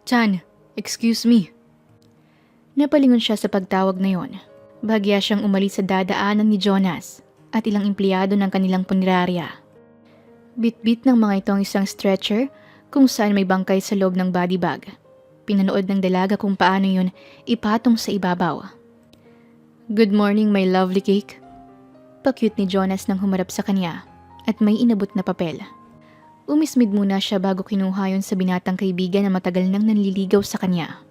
Chan, excuse me. Napalingon siya sa pagtawag na yon. Bahagya siyang umalis sa dadaanan ni Jonas at ilang empleyado ng kanilang punerarya. Bit-bit ng mga ito ang isang stretcher kung saan may bangkay sa loob ng body bag. Pinanood ng dalaga kung paano yun ipatong sa ibabaw. Good morning, my lovely cake. Pa-cute ni Jonas nang humarap sa kanya at may inabot na papel. Umismid muna siya bago kinuha yun sa binatang kaibigan na matagal nang nanliligaw sa kanya.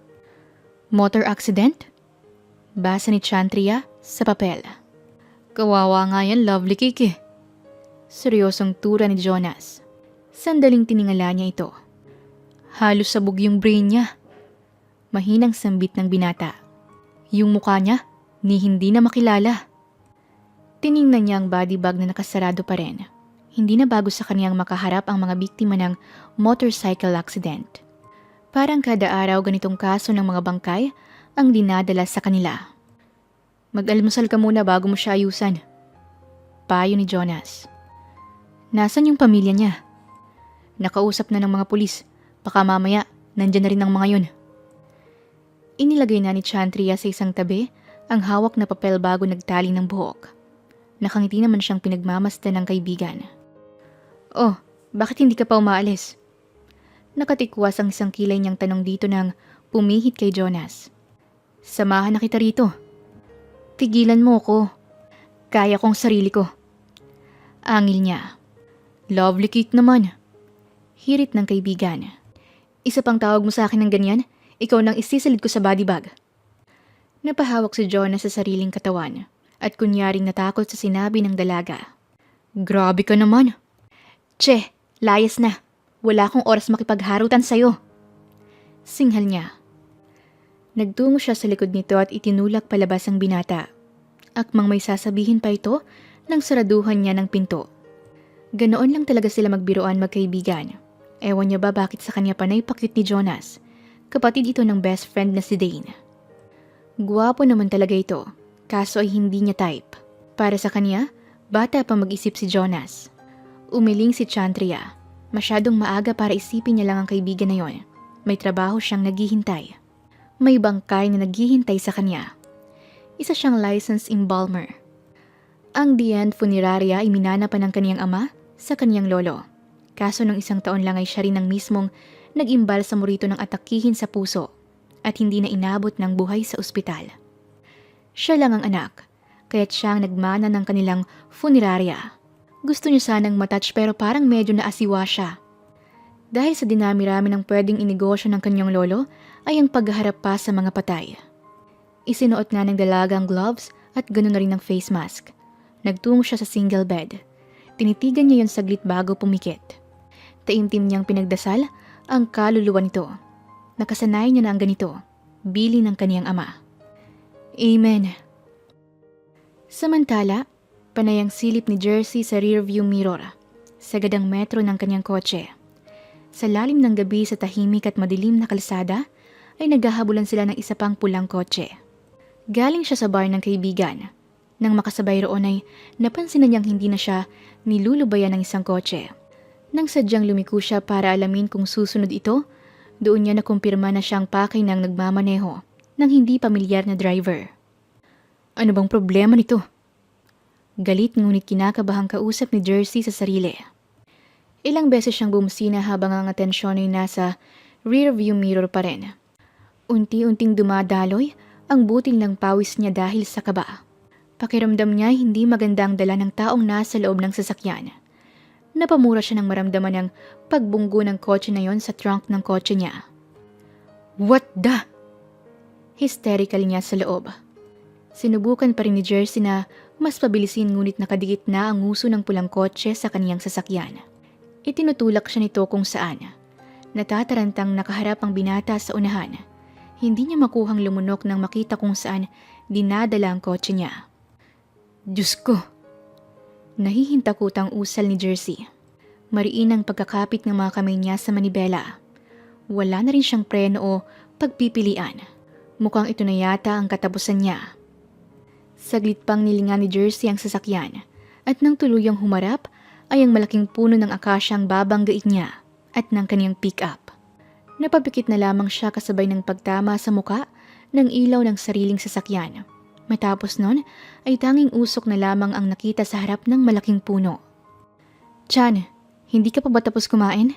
Motor accident? Basa ni Chantria sa papel. Kawawa nga yan, lovely cake eh. Seryosong tura ni Jonas. Sandaling tiningala niya ito. Halos sabog yung brain niya. Mahinang sambit ng binata. Yung mukha niya, ni hindi na makilala. Tiningnan niya ang body bag na nakasarado pa rin. Hindi na bago sa kaniyang makaharap ang mga biktima ng motorcycle accident. Parang kada araw ganitong kaso ng mga bangkay ang dinadala sa kanila. Mag-almusal ka muna bago mo siya ayusan. Payo ni Jonas. Nasaan yung pamilya niya? Nakausap na ng mga pulis. Baka mamaya, nandyan na rin ang mga yun. Inilagay na ni Chantria sa isang tabi ang hawak na papel bago nagtali ng buhok. Nakangiti naman siyang pinagmamasdan ng kaibigan. Oh, bakit hindi ka pa umaalis? Nakatikwas ang isang kilay niyang tanong dito nang pumihit kay Jonas. Samahan na kita rito. Tigilan mo ko. Kaya kong sarili ko. Angil niya. Lovely cake naman. Hirit ng kaibigan. Isa pang tawag mo sa akin ng ganyan, ikaw nang isisilid ko sa body bag. Napahawak si Jonas sa sariling katawan at kunyaring natakot sa sinabi ng dalaga. Grabe ka naman. Che, layas na. Wala akong oras makipagharutan sa'yo. Singhal niya. Nagtungo siya sa likod nito at itinulak palabas ang binata. Akmang may sasabihin pa ito nang saraduhan niya ng pinto. Ganoon lang talaga sila magbiroan magkaibigan. Ewan niya ba bakit sa kanya panay pakit ni Jonas. Kapatid ito ng best friend na si Dane. Guwapo naman talaga ito, kaso ay hindi niya type. Para sa kanya, bata pa mag-isip si Jonas. Umiling si Chantria. Masyadong maaga para isipin niya lang ang kaibigan na yon. May trabaho siyang naghihintay. May bangkay na naghihintay sa kanya. Isa siyang licensed embalmer. Ang Dient Funeraria ay minana pa ng kaniyang ama sa kaniyang lolo. Kaso nung isang taon lang ay siya rin ang mismong nag-imbal sa murito ng atakihin sa puso at hindi na inabot ng buhay sa ospital. Siya lang ang anak, kaya't siya ang nagmana ng kanilang funeraria. Gusto niya sanang matouch pero parang medyo naasiwa siya. Dahil sa dinami-rami ng pwedeng inegosyo ng kanyang lolo ay ang pagharap pa sa mga patay. Isinuot nga ng dalaga ang gloves at ganoon na rin ang face mask. Nagtungo siya sa single bed. Tinitigan niya yon saglit bago pumikit. Taimtim niyang pinagdasal ang kaluluwa nito. Nakasanay niya na ang ganito, bili ng kaniyang ama. Amen. Samantala, panay ang silip ni Jersey sa rearview mirror, sa gadang metro ng kanyang kotse. Sa lalim ng gabi sa tahimik at madilim na kalsada, ay naghahabulan sila ng isa pang pulang kotse. Galing siya sa bar ng kaibigan. Nang makasabay roon ay napansin na niyang hindi na siya nilulubayan ng isang kotse. Nang sadyang lumiko siya para alamin kung susunod ito, doon niya nakumpirma na siyang pakay ng nagmamaneho ng hindi pamilyar na driver. Ano bang problema nito? Galit ngunit kinakabahang kausap ni Jersey sa sarili. Ilang beses siyang bumusina habang ang atensyon ay nasa rearview mirror pa rin. Unti-unting dumadaloy ang butil ng pawis niya dahil sa kaba. Pakiramdam niya hindi maganda ang dala ng taong nasa loob ng sasakyan. Napamura siya nang maramdaman ng pagbunggo ng kotse na yon sa trunk ng kotse niya. What the? Hysterical niya sa loob. Sinubukan pa rin ni Jersey na mas pabilisin ngunit nakadikit na ang nguso ng pulang kotse sa kaniyang sasakyan. Itinutulak siya nito kung saan. Natatarantang nakaharap ang binata sa unahan. Hindi niya makuhang lumunok nang makita kung saan dinadala ang kotse niya. Diyos ko! Nahihintakutang usal ni Jersey. Mariin ang pagkakapit ng mga kamay niya sa manibela. Wala na rin siyang preno o pagpipilian. Mukhang ito na yata ang katapusan niya. Saglit pang nilingan ni Jersey ang sasakyan at nang tuluyang humarap ay ang malaking puno ng akasya ang babanggain niya at ng kaniyang pick-up. Napapikit na lamang siya kasabay ng pagtama sa muka ng ilaw ng sariling sasakyan. Matapos nun ay tanging usok na lamang ang nakita sa harap ng malaking puno. Chan, hindi ka pa ba tapos kumain?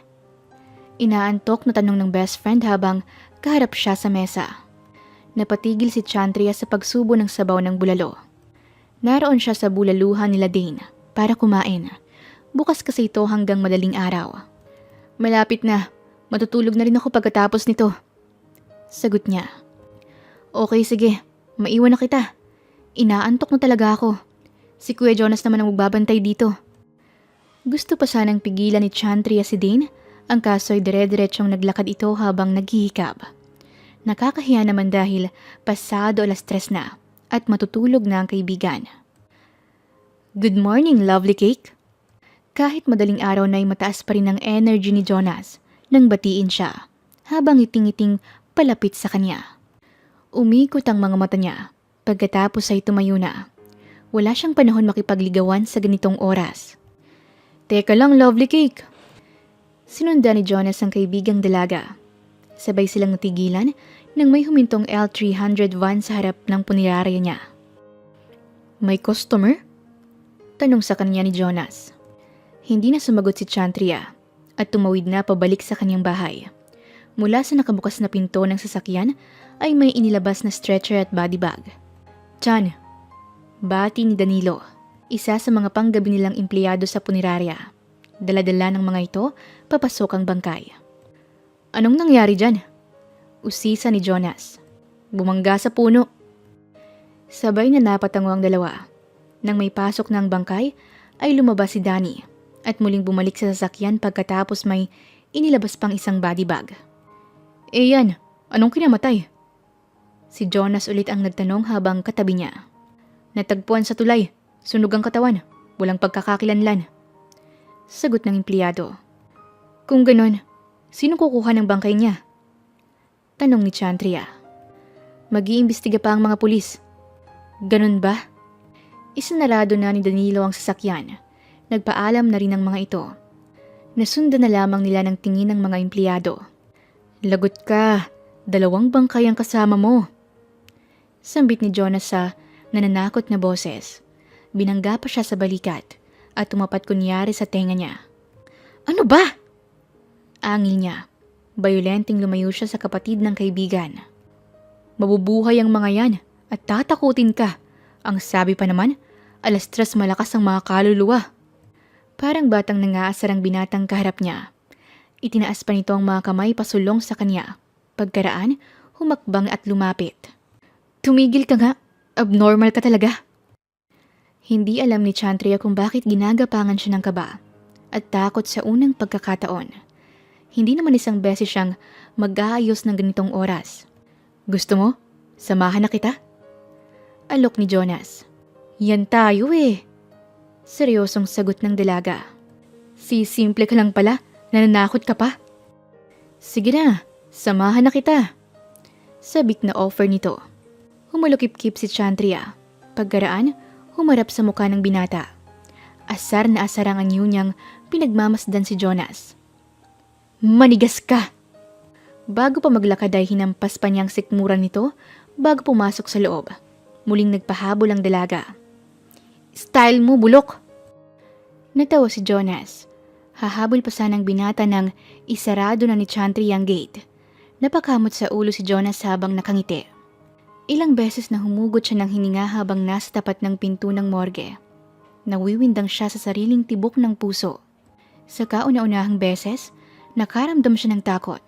Inaantok na tanong ng best friend habang kaharap siya sa mesa. Napatigil si Chantria sa pagsubo ng sabaw ng bulalo. Naroon siya sa bulaluhan nila Dane para kumain. Bukas kasi ito hanggang madaling araw. Malapit na. Matutulog na rin ako pagkatapos nito. Sagot niya. Okay, sige. Maiwan na kita. Inaantok na talaga ako. Si Kuya Jonas naman ang magbabantay dito. Gusto pa sanang pigilan ni Chantria si Dane, ang kaso'y dire-diretsong naglakad ito habang naghihikab. Nakakahiya naman dahil pasado 3:00 na at matutulog na ang kaibigan. Good morning, lovely cake. Kahit madaling araw na ay mataas pa rin ang energy ni Jonas nang batiin siya habang ngiting-ngiting palapit sa kanya. Umikot ang mga mata niya pagkatapos ay tumayo na. Wala siyang panahon makipagligawan sa ganitong oras. Teka lang, lovely cake. Sinundan ni Jonas ang kaibigang dalaga. Sabay silang natigilan nang may humintong L300 van sa harap ng punerarya niya. May customer? Tanong sa kanya ni Jonas. Hindi na sumagot si Chantria at tumawid na pabalik sa kanyang bahay. Mula sa nakabukas na pinto ng sasakyan ay may inilabas na stretcher at body bag. Chan, bati ni Danilo, isa sa mga panggabi nilang empleyado sa punerarya. Dala-dala ng mga ito, papasok ang bangkay. Anong nangyari dyan? Usisa ni Jonas. Bumangga sa puno. Sabay na napatango ang dalawa. Nang may pasok na ang bangkay, ay lumabas si Danny at muling bumalik sa sasakyan pagkatapos may inilabas pang isang body bag. Eh yan, anong kinamatay? Si Jonas ulit ang nagtanong habang katabi niya. Natagpuan sa tulay, sunog ang katawan, walang pagkakakilanlan. Sagot ng empleyado. Kung ganon, sino kukuha ng bangkay niya? Tanong ni Chantria. Mag-iimbestiga pa ang mga pulis. Ganon ba? Isinarado na ni Danilo ang sasakyan. Nagpaalam na rin ang mga ito. Nasundan na lamang nila ng tingin ng mga empleyado. Lagot ka, 2 bangkay ang kasama mo. Sambit ni Jonas sa nananakot na boses. Binangga pa siya sa balikat at tumapat kunyari sa tenga niya. Ano ba? Angil niya. Bayolenteng lumayo siya sa kapatid ng kaibigan. Mabubuhay ang mga yan at tatakutin ka. Ang sabi pa naman, 3:00 malakas ang mga kaluluwa. Parang batang nangaasar ang binatang kaharap niya. Itinaas pa nito ang mga kamay pasulong sa kanya. Pagkaraan, humakbang at lumapit. Tumigil ka nga, abnormal ka talaga. Hindi alam ni Chantria kung bakit ginagapangan siya ng kaba at takot sa unang pagkakataon. Hindi naman isang beses siyang mag-aayos ng ganitong oras. Gusto mo? Samahan na kita? Alok ni Jonas. Yan tayo eh. Seryosong sagot ng dalaga. Simple ka lang pala, nananakot ka pa. Sige na, samahan na kita. Sabik na offer nito. Humulukip-kip si Chantria. Pagkaraan, humarap sa mukha ng binata. Asar na asar ang anyo niyang pinagmamasdan si Jonas. Manigas ka! Bago pa maglakad ay hinampas pa niyang sikmuran nito bago pumasok sa loob. Muling nagpahabol ang dalaga. Style mo, bulok! Natawa si Jonas. Hahabol pa sanang binata ng isarado na ni Chantria ang gate. Napakamot sa ulo si Jonas habang nakangiti. Ilang beses na humugot siya ng hininga habang nasa tapat ng pinto ng morgue. Nawiwindang siya sa sariling tibok ng puso. Sa kauna-unahang beses, nakaramdam siya ng takot.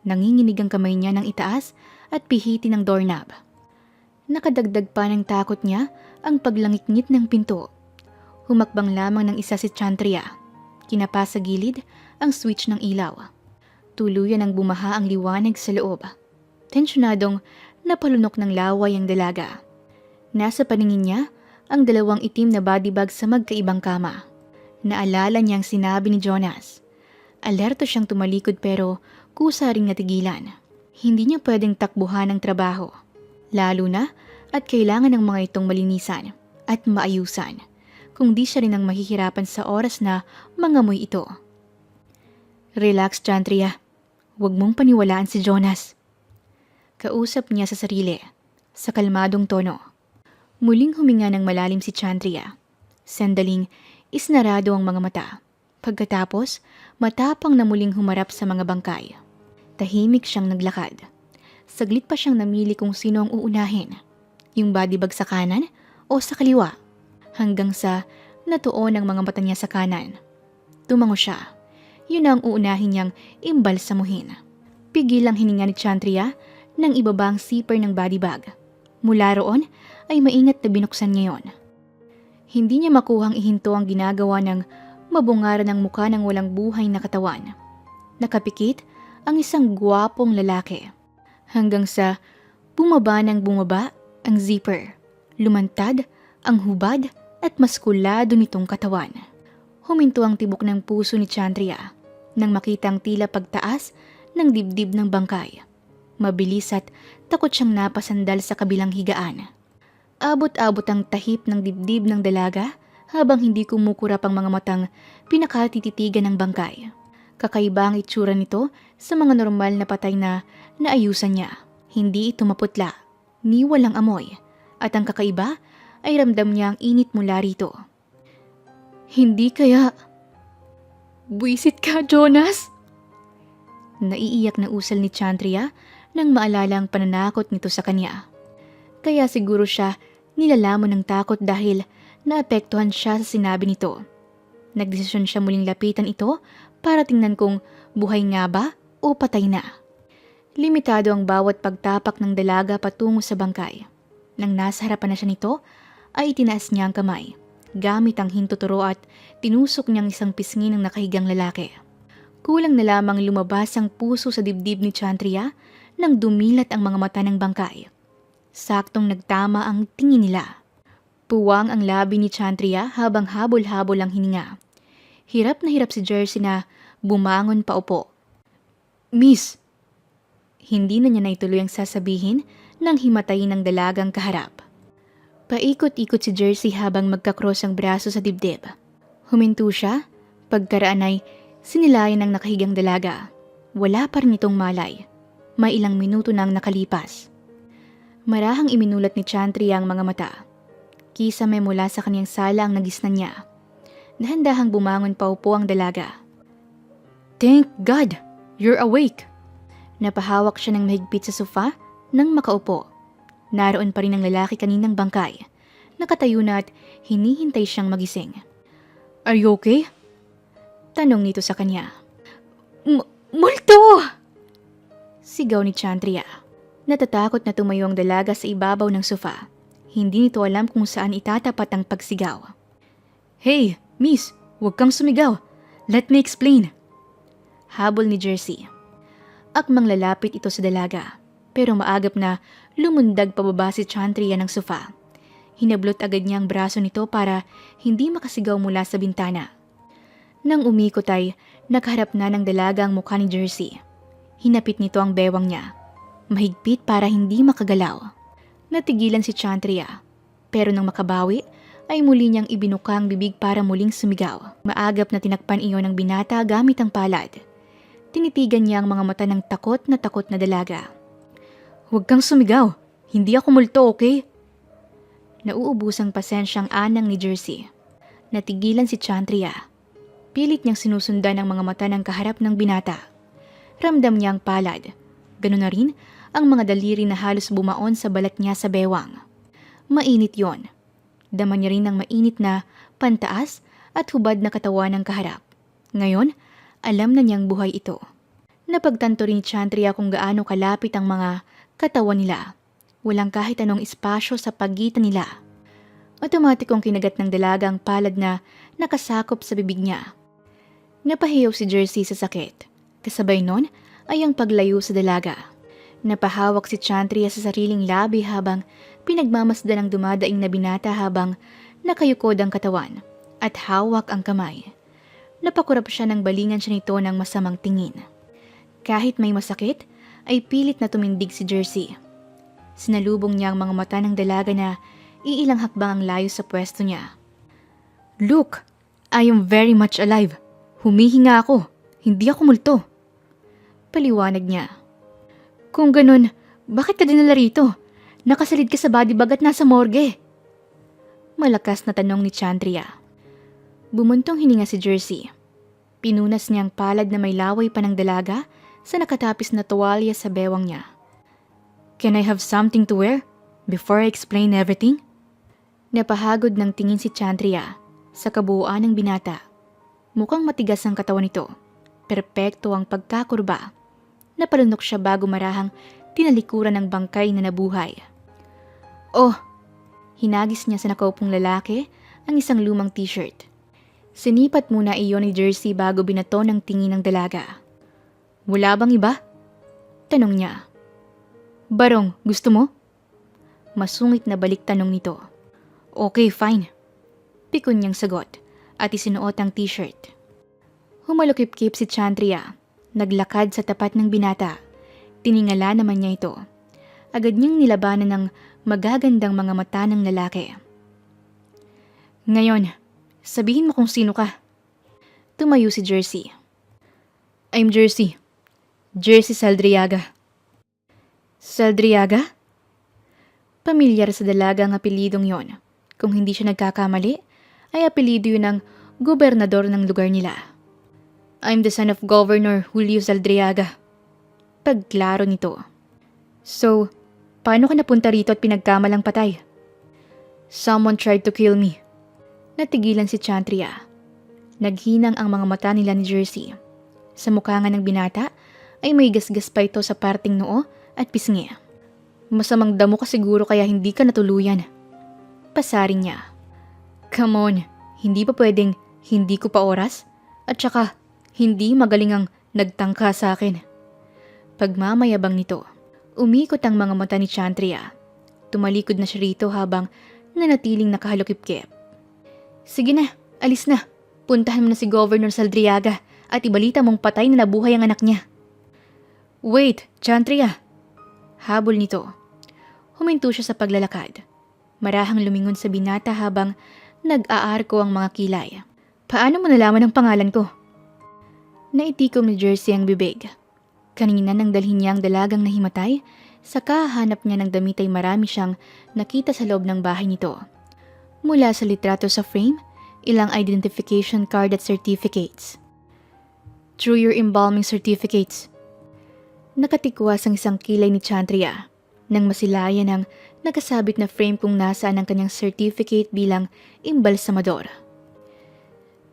Nanginginig ang kamay niya ng itaas at pihiti ng doorknob. Nakadagdag pa ng takot niya ang paglangit-ngit ng pinto. Humakbang lamang ng isa si Chantria. Kinapa sa gilid ang switch ng ilaw. Tuluyan ang bumaha ang liwanag sa loob. Tensyonadong napalunok ng laway ang dalaga. Nasa paningin niya ang 2 itim na body bag sa magkaibang kama. Naalala niyang sinabi ni Jonas. Alerto siyang tumalikod pero kusa ring natigilan. Hindi niya pwedeng takbuhan ng trabaho. Lalo na at kailangan ng mga itong malinisan at maayusan. Kung di siya rin ang mahihirapan sa oras na mangamoy ito. Relax, Chantria. Huwag mong paniwalaan si Jonas. Kausap niya sa sarili, sa kalmadong tono. Muling huminga ng malalim si Chandria. Sandaling isnarado ang mga mata. Pagkatapos, matapang na muling humarap sa mga bangkay. Tahimik siyang naglakad. Saglit pa siyang namili kung sino ang uunahin. Yung bodybag sa kanan o sa kaliwa. Hanggang sa natuon ang mga mata niya sa kanan. Tumango siya. Yun ang uunahin niyang imbalsamuhin. Pigil ang hininga ni Chandria nang ibaba ang zipper ng bodybag. Mula roon ay maingat na binuksan niya yon. Hindi niya makuhang ihinto ang ginagawa ng mabungaran ng mukha ng walang buhay na katawan. Nakapikit ang isang gwapong lalaki. Hanggang sa bumaba ang zipper. Lumantad ang hubad at maskulado nitong katawan. Huminto ang tibok ng puso ni Chandria nang makitang tila pagtaas ng dibdib ng bangkay. Mabilis at takot siyang napasandal sa kabilang higaan. Abot-abot ang tahip ng dibdib ng dalaga habang hindi kumukurap ang mga matang pinakatititigan ng bangkay. Kakaiba ang itsura nito sa mga normal na patay na naayusan niya. Hindi ito maputla, ni walang amoy, at ang kakaiba ay ramdam niya ang init mula rito. Hindi kaya... Buisit ka, Jonas? Naiiyak na usal ni Chandria nang maalala ang pananakot nito sa kanya. Kaya siguro siya nilalamon ng takot dahil naapektuhan siya sa sinabi nito. Nagdesisyon siya muling lapitan ito para tingnan kung buhay nga ba o patay na. Limitado ang bawat pagtapak ng dalaga patungo sa bangkay. Nang nasa harapan na siya nito, ay itinaas niya ang kamay. Gamit ang hintuturo at tinusok niyang isang pisngi ng nakahigang lalaki. Kulang na lamang lumabas ang puso sa dibdib ni Chandria nang dumilat ang mga mata ng bangkay. Saktong nagtama ang tingin nila. Puwang ang labi ni Chandria habang habol-habol ang hininga. Hirap na hirap si Jersey na bumangon pa upo. Miss! Hindi na niya naituloy ang sasabihin nang himatayin ng dalagang kaharap. Paikot-ikot si Jersey habang magkakross ang braso sa dibdib. Huminto siya, pagkaraan ay sinilayan ng nakahigang dalaga. Wala pa rin itong malay. May ilang minuto nang nakalipas. Marahang iminulat ni Chandria ang mga mata. Kisame mula sa kaniyang sala ang nagisnan niya. Dahan-dahang bumangon pa upo ang dalaga. Thank God! You're awake! Napahawak siya ng mahigpit sa sofa nang makaupo. Naroon pa rin ang lalaki kaninang bangkay. Nakatayo na at hinihintay siyang magising. Are you okay? Tanong nito sa kanya. Multo! Sigaw ni Chandria. Natatakot na tumayo ang dalaga sa ibabaw ng sofa. Hindi nito alam kung saan itatapat ang pagsigaw. Hey, miss, huwag kang sumigaw. Let me explain. Habol ni Jersey. Akmang lalapit ito sa dalaga. Pero maagap na lumundag pababa si Chandria ng sofa. Hinablot agad niya ang braso nito para hindi makasigaw mula sa bintana. Nang umikot ay nakaharap na ng dalaga ang mukha ni Jersey. Hinapit nito ang bewang niya. Mahigpit para hindi makagalaw. Natigilan si Chandria. Pero nang makabawi ay muli niyang ibinuka ang bibig para muling sumigaw. Maagap na tinakpan iyon ng binata gamit ang palad. Tinitigan niya ang mga mata ng takot na dalaga. Huwag kang sumigaw. Hindi ako multo, okay? Nauubusang pasensyang anang ni Jersey. Natigilan si Chandria. Pilit niyang sinusundan ang mga mata ng kaharap ng binata. Ramdam niya ang palad. Ganun na rin ang mga daliri na halos bumaon sa balat niya sa bewang. Mainit yon. Dama niya rin ang mainit na pantaas at hubad na katawan ng kaharap. Ngayon, alam na niyang buhay ito. Napagtanto rin ni Chandria kung gaano kalapit ang mga katawan nila. Walang kahit anong espasyo sa pagitan nila. Otomatikong kinagat ng dalaga ang palad na nakasakop sa bibig niya. Napahiyaw si Jersey sa sakit. Kasabay nun ay ang paglayo sa dalaga. Napahawak si Chandria sa sariling labi habang pinagmamasdan ang dumadaing na binata habang nakayukod ang katawan at hawak ang kamay. Napakurap siya ng balingan siya nito ng masamang tingin. Kahit may masakit, ay pilit na tumindig si Jersey. Sinalubong niya ang mga mata ng dalaga na iilang hakbang ang layo sa pwesto niya. Look, I am very much alive. Humihinga ako. Hindi ako multo. Paliwanag niya. Kung ganun, bakit ka dinala rito? Nakasalid ka sa body bag at nasa morgue. Malakas na tanong ni Chandria. Bumuntong hininga si Jersey. Pinunas niyang palad na may laway pa ng dalaga sa nakatapis na tuwalya sa bewang niya. Can I have something to wear before I explain everything? Napahagod ng tingin si Chandria sa kabuuan ng binata. Mukhang matigas ang katawan nito. Perpekto ang pagkakurba. Napalunok siya bago marahang tinalikuran ng bangkay na nabuhay. Oh! Hinagis niya sa nakaupong lalaki ang isang lumang t-shirt. Sinipat muna iyon ni Jersey bago binato ng tingin ng dalaga. Wala bang iba? Tanong niya. Barong, gusto mo? Masungit na balik tanong nito. Okay, fine. Pikon niyang sagot at isinuot ang t-shirt. Humalukip-kip si Chandria. Naglakad sa tapat ng binata. Tiningala naman niya ito. Agad niyang nilabanan ng magagandang mga mata ng lalaki. Ngayon, sabihin mo kung sino ka. Tumayo si Jersey. I'm Jersey. Jersey Saldriaga. Saldriaga? Pamilyar sa dalaga ang apelidong yon. Kung hindi siya nagkakamali, ay apelido yun ng gobernador ng lugar nila. I'm the son of Governor Julio Saldriaga. Pagklaro nito. So, paano ka napunta rito at pinagkamalang patay? Someone tried to kill me. Natigilan si Chandria. Naghinang ang mga mata nila ni Jersey. Sa mukha nga ng binata ay may gasgas pa ito sa parting noo at pisngi. Masamang damo ka siguro kaya hindi ka natuluyan. Pasaring niya. Come on, hindi pa pwedeng hindi ko pa oras? At saka, hindi magaling ang nagtangka sa akin. Pagmamayabang nito, umikot ang mga mata ni Chandria. Tumalikod na siya rito habang nanatiling nakahalukip-kip. Sige na, alis na. Puntahan mo na si Governor Saldriaga at ibalita mong patay na nabuhay ang anak niya. Wait, Chandria. Habol nito. Huminto siya sa paglalakad. Marahang lumingon sa binata habang nag-aarko ang mga kilay. Paano mo nalaman ang pangalan ko? Naitikom ni Jersey ang bibig. Kanina nang dalhin niya ang dalagang nahimatay, saka hanap niya ng damit ay marami siyang nakita sa loob ng bahay nito. Mula sa litrato sa frame, ilang identification card at certificates. Through your embalming certificates. Nakatikwas ang isang kilay ni Chandria nang masilayan ang nakasabit na frame kung nasaan ang kanyang certificate bilang imbalsamador.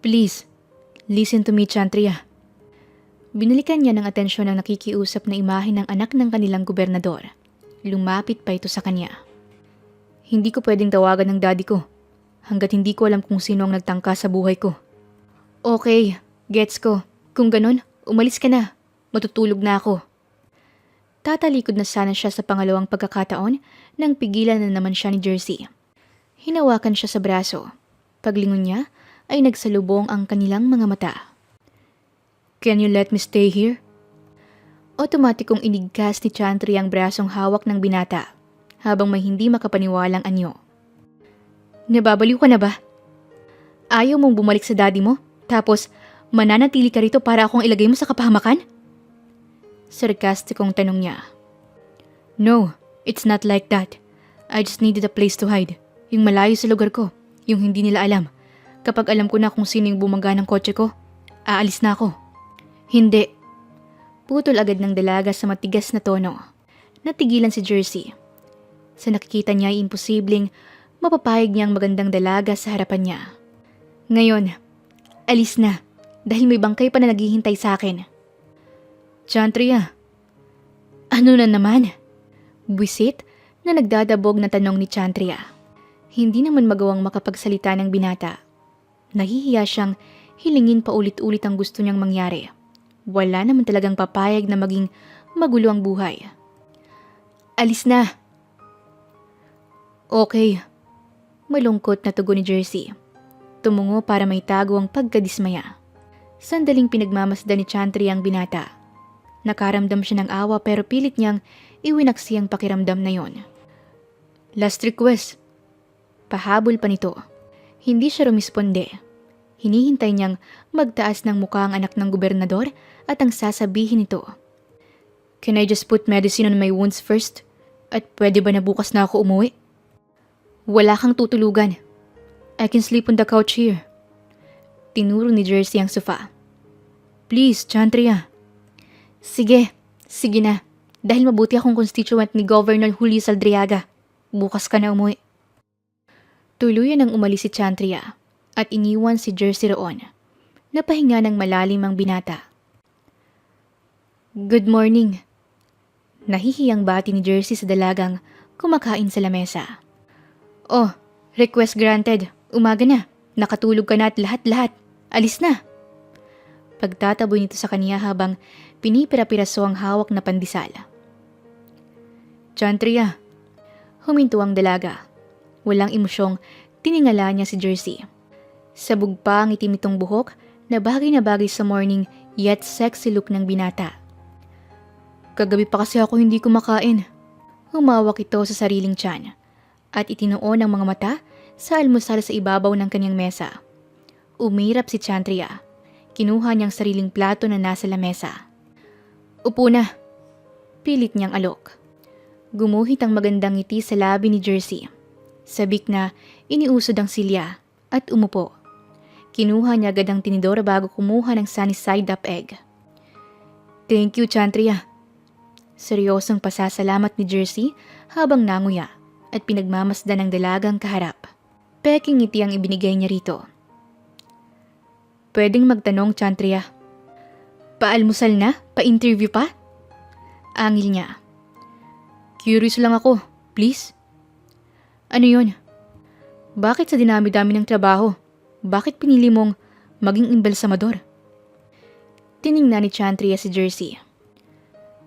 Please, listen to me, Chandria. Binalikan niya ng atensyon ang nakikiusap na imahe ng anak ng kanilang gobernador. Lumapit pa ito sa kanya. Hindi ko pwedeng tawagan ng daddy ko hanggat hindi ko alam kung sino ang nagtangka sa buhay ko. Okay, gets ko. Kung ganun, umalis ka na. Matutulog na ako. Tatalikod na sana siya sa pangalawang pagkakataon nang pigilan na naman siya ni Jersey. Hinawakan siya sa braso. Paglingon niya ay nagsalubong ang kanilang mga mata. Can you let me stay here? Otomatikong inigkas ni Chandria ang brasong hawak ng binata habang may hindi makapaniwalang anyo. Nababaliw ka na ba? Ayaw mong bumalik sa daddy mo? Tapos mananatili ka rito para akong ilagay mo sa kapahamakan? Sarkastikong tanong niya. No, it's not like that. I just needed a place to hide. Yung malayo sa lugar ko, yung hindi nila alam. Kapag alam ko na kung sino yung bumangga ng kotse ko, aalis na ako. Hindi. Putol agad ng dalaga sa matigas na tono. Natigilan si Jersey. Sa nakikita niya ay imposibleng mapapayag niyang magandang dalaga sa harapan niya. Ngayon, alis na dahil may bangkay pa na naghihintay sa akin. Chandria, ano na naman? Buwisit na nagdadabog na tanong ni Chandria. Hindi naman magawang makapagsalita ng binata. Nahihiya siyang hilingin pa ulit-ulit ang gusto niyang mangyari. Wala naman talagang papayag na maging magulo ang buhay. Alis na. Okay. Malungkot na tugon ni Jersey. Tumungo para may tago ang pagkadismaya. Sandaling pinagmamasdan ni Chantry ang binata. Nakaramdam siya ng awa pero pilit niyang iwinaksi ang pakiramdam na yon. Last request. Pahabol pa nito. Hindi siya rumisponde. Hinihintay niyang magtaas ng mukha ang anak ng gobernador at ang sasabihin nito. Can I just put medicine on my wounds first? At pwede ba na bukas na ako umuwi? Wala kang tutulugan. I can sleep on the couch here. Tinuro ni Jersey ang sofa. Please, Chantria. Sige na. Dahil mabuti akong constituent ni Governor Julio Saldriaga. Bukas ka na umuwi. Tuluyan ang umalis si Chantria at iniwan si Jersey roon. Napahinga ng malalim ang binata. Good morning. Nahihiyang bati ni Jersey sa dalagang kumakain sa lamesa. Oh, request granted. Umaga na. Nakatulog ka na at lahat-lahat. Alis na. Pagtataboy nito sa kaniya habang pinipira-piraso ang hawak na pandesal. Chantria. Huminto ang dalaga. Walang emosyong tiningala niya si Jersey. Sabog pa ang itim nitong buhok na bagay sa morning yet sexy look ng binata. Kagabi pa kasi ako hindi kumakain. Humawak ito sa sariling tiyan at itinoon ang mga mata sa almusal sa ibabaw ng kanyang mesa. Umirap si Chantria. Kinuha niyang sariling plato na nasa lamesa. Upo na. Pilit niyang alok. Gumuhit ang magandang ngiti sa labi ni Jersey. Sabik na iniusod ang silya at umupo. Kinuha niya agad ang tinidor bago kumuha ng sunny side up egg. Thank you, Chantria. Seryosong pasasalamat ni Jersey habang nanguya at pinagmamasdan ng dalagang kaharap. Peking ngiti ang ibinigay niya rito. Pwedeng magtanong, Chantria. Paalmusal na? Pa-interview pa? Angil niya. Curious lang ako, please. Ano yun? Bakit sa dinami-dami ng trabaho? Bakit pinili mong maging imbalsamador? Tiningnan ni Chantria si Jersey.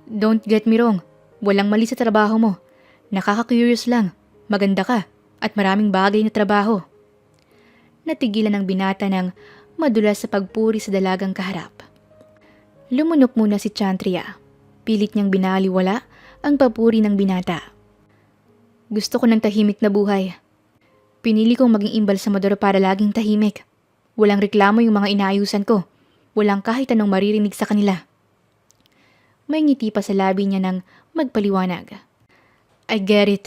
Don't get me wrong, walang mali sa trabaho mo. Nakaka-curious lang, maganda ka, at maraming bagay na trabaho. Natigilan ang binata ng madulas sa pagpuri sa dalagang kaharap. Lumunok muna si Chantria. Pilit niyang binaliwala ang papuri ng binata. Gusto ko ng tahimik na buhay. Pinili kong maging imbalsamador para laging tahimik. Walang reklamo yung mga inaayusan ko. Walang kahit anong maririnig sa kanila. May ngiti pa sa labi niya ng magpaliwanag. I get it.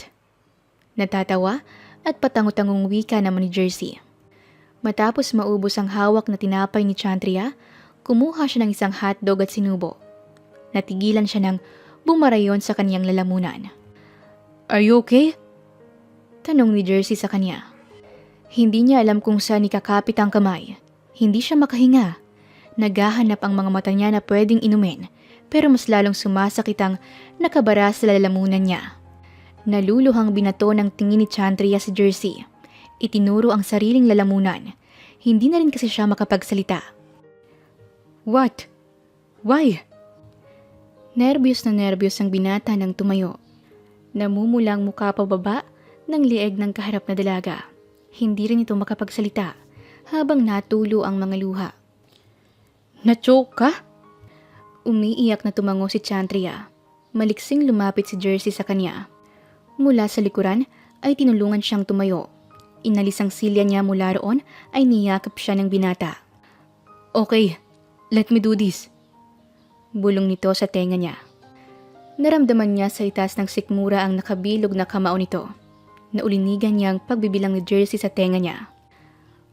Natatawa at patango-tangong wika naman ni Jersey. Matapos maubos ang hawak na tinapay ni Chantria, kumuha siya ng isang hotdog at sinubo. Natigilan siya ng bumarayon sa kaniyang lalamunan. Are you okay? Tanong ni Jersey sa kanya. Hindi niya alam kung saan ikakapit ang kamay. Hindi siya makahinga. Naghahanap ang mga mata niya na pwedeng inumin, pero mas lalong sumasakit ang nakabara sa lalamunan niya. Naluluhang binato ng tingin ni Chantria si Jersey. Itinuro ang sariling lalamunan. Hindi na rin kasi siya makapagsalita. What? Why? Nervyos na nervyos ang binata ng tumayo. Namumulang mukha pababa ng lieg ng kaharap na dalaga. Hindi rin ito makapagsalita habang natulo ang mga luha. Na-choke ka? Umiiyak na tumango si Chantria. Maliksing lumapit si Jersey sa kanya. Mula sa likuran ay tinulungan siyang tumayo. Inalis ang silya niya mula roon ay niyakap siya ng binata. Okay, let me do this. Bulong nito sa tenga niya. Naramdaman niya sa itas ng sikmura ang nakabilog na kamao nito. Naulinigan niyang pagbibilang ni Jersey sa tenga niya.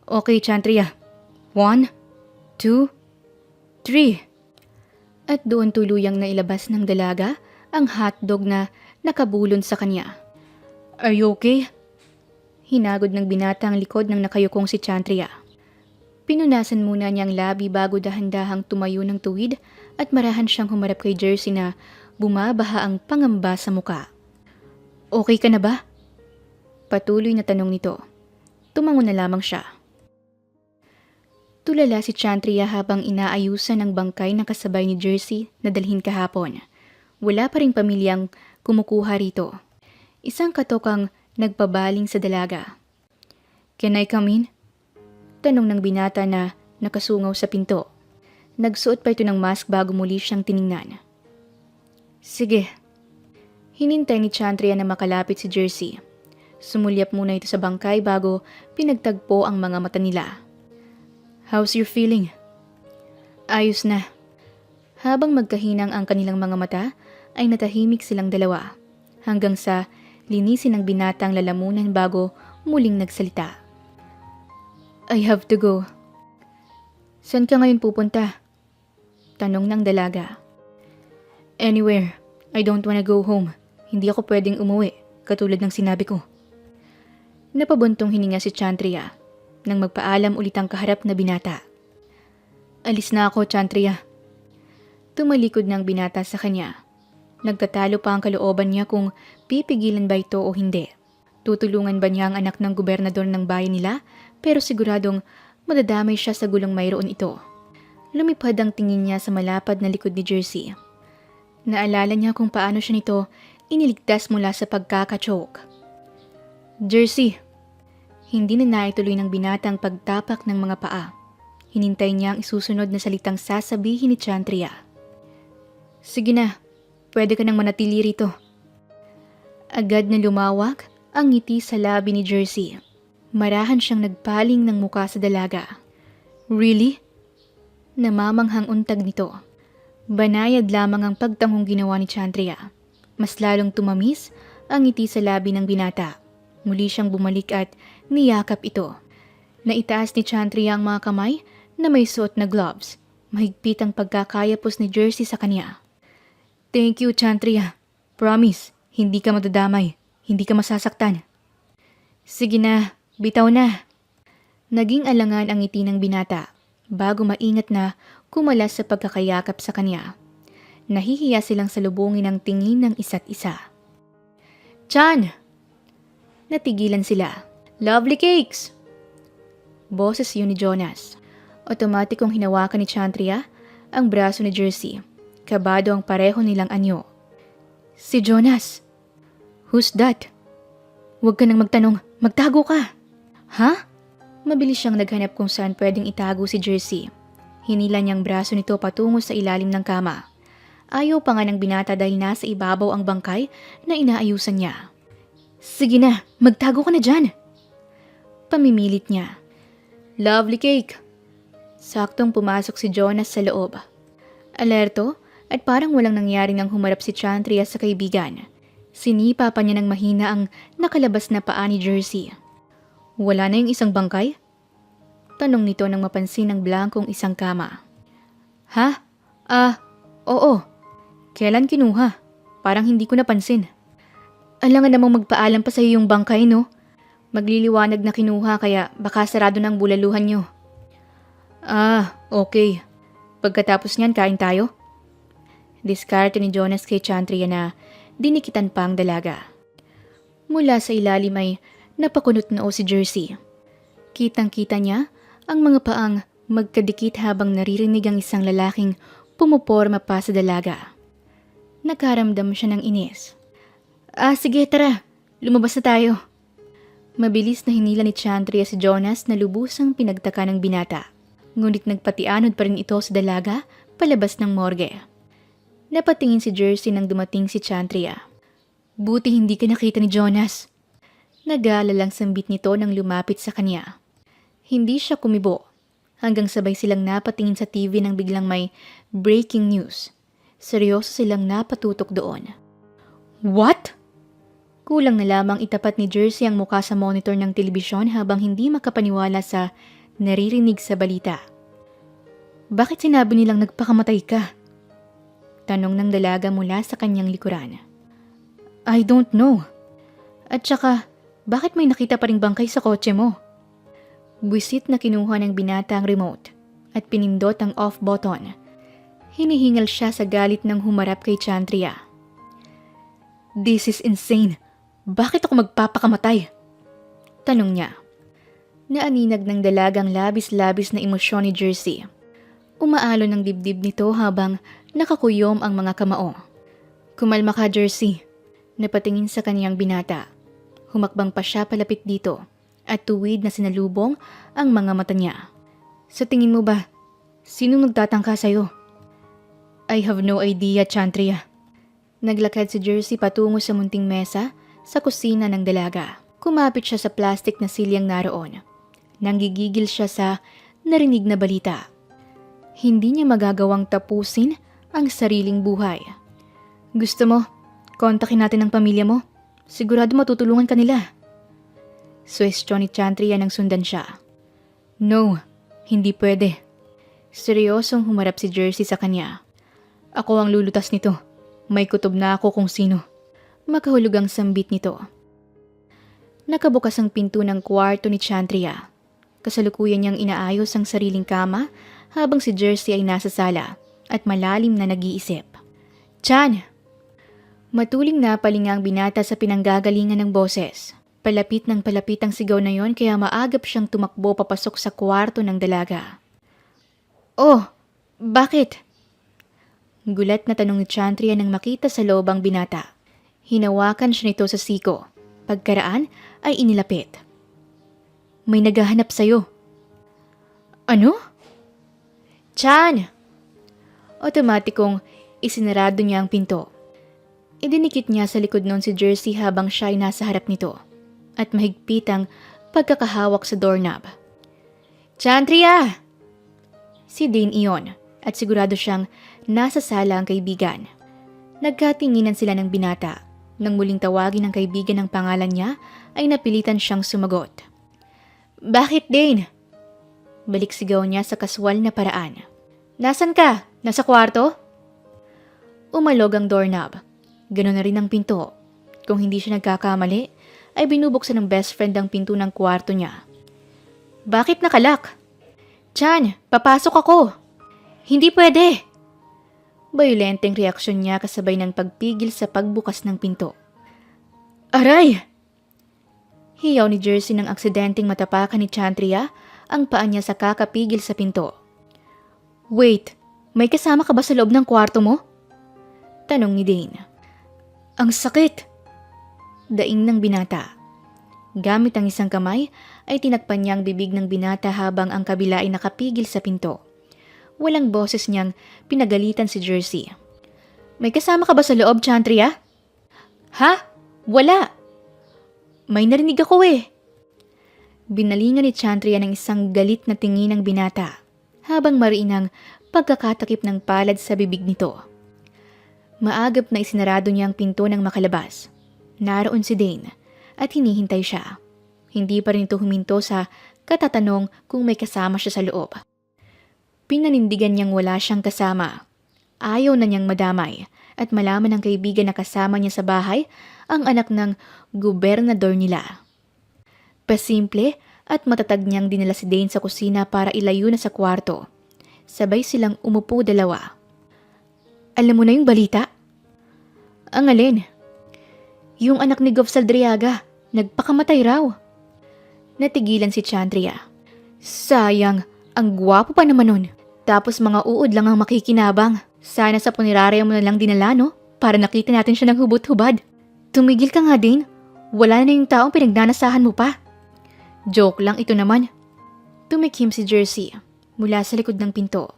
Okay, Chantria. 1, 2, 3. At doon tuluyang nailabas ng dalaga ang hotdog na nakabulon sa kanya. Are you okay? Hinagod ng binata ang likod ng nakayukong si Chantria. Pinunasan muna niyang labi bago dahan-dahang tumayo ng tuwid at marahan siyang humarap kay Jersey na bumabaha ang pangamba sa muka. Okay ka na ba? Patuloy na tanong nito. Tumango na lamang siya. Tulala si Chantria habang inaayusan ang bangkay ng kasabay ni Jersey na dalhin kahapon. Wala pa ring pamilyang kumukuha rito. Isang katokang nagpabaling sa dalaga. Can I come in? Tanong ng binata na nakasungaw sa pinto. Nagsuot pa ito ng mask bago muli siyang tiningnan. Sige. Hinintay ni Chantria na makalapit si Jersey. Sumulyap muna ito sa bangkay bago pinagtagpo ang mga mata nila. How's your feeling? Ayos na. Habang magkahinang ang kanilang mga mata, ay natahimik silang dalawa hanggang sa linisin ng binatang lalamunan bago muling nagsalita. I have to go. Saan ka ngayon pupunta? Tanong ng dalaga. Anywhere. I don't wanna go home. Hindi ako pwedeng umuwi, katulad ng sinabi ko. Napabuntong hininga si Chandria nang magpaalam ulit ang kaharap na binata. Alis na ako, Chandria. Tumalikod ng binata sa kanya. Nagtatalo pa ang kalooban niya kung pipigilan ba ito o hindi. Tutulungan ba niya ang anak ng gobernador ng bayan nila, pero siguradong madadamay siya sa gulong mayroon ito. Lumipad ang tingin niya sa malapad na likod ni Jersey. Naalala niya kung paano siya nito iniligtas mula sa pagkakachoke. Jersey! Hindi na naituloy ng binata ang pagtapak ng mga paa. Hinintay niya ang isusunod na salitang sasabihin ni Chandria. Sige na, pwede ka nang manatili rito. Agad na lumawak ang ngiti sa labi ni Jersey. Marahan siyang nagpaling ng muka sa dalaga. Really? Namamanghang untag nito. Banayad lamang ang pagtangong ginawa ni Chandria. Mas lalong tumamis ang ngiti sa labi ng binata. Muli siyang bumalik at niyakap ito. Naitaas ni Chandria ang mga kamay na may suot na gloves. Mahigpit ang pagkakayapos ni Jersey sa kanya. Thank you, Chandria. Promise, hindi ka madadamay. Hindi ka masasaktan. Sige na, bitaw na. Naging alangan ang ngiti ng binata bago maingat na kumalas sa pagkakayakap sa kanya. Nahihiya silang salubungin ang tingin ng isa't isa. Chan! Natigilan sila. Lovely cakes! Boses yun ni Jonas. Otomatikong hinawakan ni Chandria ang braso ni Jersey. Kabado ang pareho nilang anyo. Si Jonas! Who's that? Huwag ka nang magtanong. Magtago ka! Ha? Mabilis siyang naghanap kung saan pwedeng itago si Jersey. Hinila niyang braso nito patungo sa ilalim ng kama. Ayaw pa nga ng binata dahil nasa ibabaw ang bangkay na inaayusan niya. Sige na, magtago ka na dyan! Pamimilit niya. Lovely cake! Saktong pumasok si Jonas sa loob. Alerto at parang walang nangyari nang humarap si Chandria sa kaibigan. Sinipa pa niya ng mahina ang nakalabas na paa ni Jersey. Wala na yung isang bangkay? Tanong nito nang mapansin ng blankong isang kama. Ha? Oo. Kailan kinuha? Parang hindi ko napansin. Alangan namang magpaalam pa sa iyo yung bangkay, no? Magliliwanag na kinuha kaya baka sarado na ang bulaluhan nyo. Okay. Pagkatapos niyan, kain tayo? Diskarte ni Jonas kay Chandria na dinikitan pa ang dalaga. Mula sa ilalim ay napakunot noo si Jersey. Kitang-kita niya ang mga paang magkadikit habang naririnig ang isang lalaking pumuporma pa sa dalaga. Nakaramdam siya ng inis. Sige, tara. Lumabas na tayo. Mabilis na hinila ni Chandria si Jonas na lubusang pinagtaka ng binata. Ngunit nagpatianod pa rin ito sa dalaga palabas ng morgue. Napatingin si Jersey nang dumating si Chandria. Buti hindi ka nakita ni Jonas. Nag-aalalang sambit nito nang lumapit sa kanya. Hindi siya kumibo. Hanggang sabay silang napatingin sa TV nang biglang may breaking news. Seryoso silang napatutok doon. What? Kulang na lamang itapat ni Jersey ang muka sa monitor ng telebisyon habang hindi makapaniwala sa naririnig sa balita. Bakit sinabi nilang nagpakamatay ka? Tanong ng dalaga mula sa kanyang likuran. I don't know. At saka, bakit may nakita pa ring bangkay sa kotse mo? Buwisit na kinuha ng binata ang remote at pinindot ang off button. Hinihingal siya sa galit ng humarap kay Chandria. This is insane. Bakit ako magpapakamatay? Tanong niya. Naaninag ng dalagang labis-labis na emosyon ni Jersey. Umaalo ng dibdib nito habang nakakuyom ang mga kamao. Kumalma ka, Jersey. Napatingin sa kaniyang binata. Humakbang pa siya palapit dito at tuwid na sinalubong ang mga mata niya. Sa tingin mo ba, sinong nagtatangka sa'yo? I have no idea, Chandria. Naglakad si Jersey patungo sa munting mesa sa kusina ng dalaga. Kumapit siya sa plastic na silyang naroon. Nanggigigil siya sa narinig na balita. Hindi niya magagawang tapusin ang sariling buhay. Gusto mo, kontakin natin ang pamilya mo. Sigurado matutulungan ka nila. Suwestyon ni Chantria nang sundan siya. No, hindi pwede. Seryosong humarap si Jersey sa kanya. Ako ang lulutas nito. May kutob na ako kung sino. Makahulog ang sambit nito. Nakabukas ang pinto ng kwarto ni Chantria. Kasalukuyan niyang inaayos ang sariling kama habang si Jersey ay nasa sala at malalim na nag-iisip. Chan! Matuling na palinga ang binata sa pinanggagalingan ng boses. Palapit ng palapit ang sigaw na yon kaya maagap siyang tumakbo papasok sa kwarto ng dalaga. Oh, bakit? Gulat na tanong ni Chantria nang makita sa loob ang binata. Hinawakan siya nito sa siko. Pagkaraan ay inilapit. May naghahanap sa'yo. Ano? Chan! Otomatikong isinarado niya ang pinto. Idinikit niya sa likod noon si Jersey habang siya ay nasa harap nito at mahigpit ang pagkakahawak sa doorknob. Chantria! Si Dane iyon at sigurado siyang nasa sala ang kaibigan. Nagkatinginan sila ng binata. Nang muling tawagin ng kaibigan ng pangalan niya ay napilitan siyang sumagot. Bakit Dane? Balik sigaw niya sa kaswal na paraan. Nasaan ka? Nasa kwarto? Umalog ang doorknob. Ganon na rin ang pinto. Kung hindi siya nagkakamali, ay binubuksan ng best friend ang pinto ng kwarto niya. Bakit nakalak? Chan, papasok ako. Hindi pwede. Bayolenteng reaksyon niya kasabay ng pagpigil sa pagbukas ng pinto. Aray! Hiyaw ni Jersey ng aksidenteng matapakan ni Chantria ang paa niya sa kakapigil sa pinto. Wait, may kasama ka ba sa loob ng kwarto mo? Tanong ni Dane. Ang sakit! Daing ng binata. Gamit ang isang kamay ay tinakpan niya ang bibig ng binata habang ang kabila ay nakapigil sa pinto. Walang boses niyang pinagalitan si Jersey. May kasama ka ba sa loob, Chantria? Ha? Wala! May narinig ako eh. Binalingan ni Chantria ng isang galit na tingin ng binata habang mariin ang pagkakatakip ng palad sa bibig nito. Maagap na isinarado niya ang pinto ng makalabas. Naroon si Dane at hinihintay siya. Hindi pa rin ito huminto sa katatanong kung may kasama siya sa loob. Pinanindigan niyang wala siyang kasama. Ayaw na niyang madamay at malaman ng kaibigan na kasama niya sa bahay ang anak ng gobernador nila. Pasimple at matatag niyang dinala si Dane sa kusina para ilayo na sa kwarto. Sabay silang umupo dalawa. Alam mo na yung balita? Ang alin? Yung anak ni Gov Saldriaga, nagpakamatay raw. Natigilan si Chantria. Sayang, ang gwapo pa naman nun. Tapos mga uod lang ang makikinabang. Sana sa punerarya mo na lang dinala, no? Para nakita natin siya ng hubot-hubad. Tumigil ka nga din. Wala na yung taong pinagnanasahan mo pa. Joke lang ito naman. Tumikim si Jersey mula sa likod ng pinto.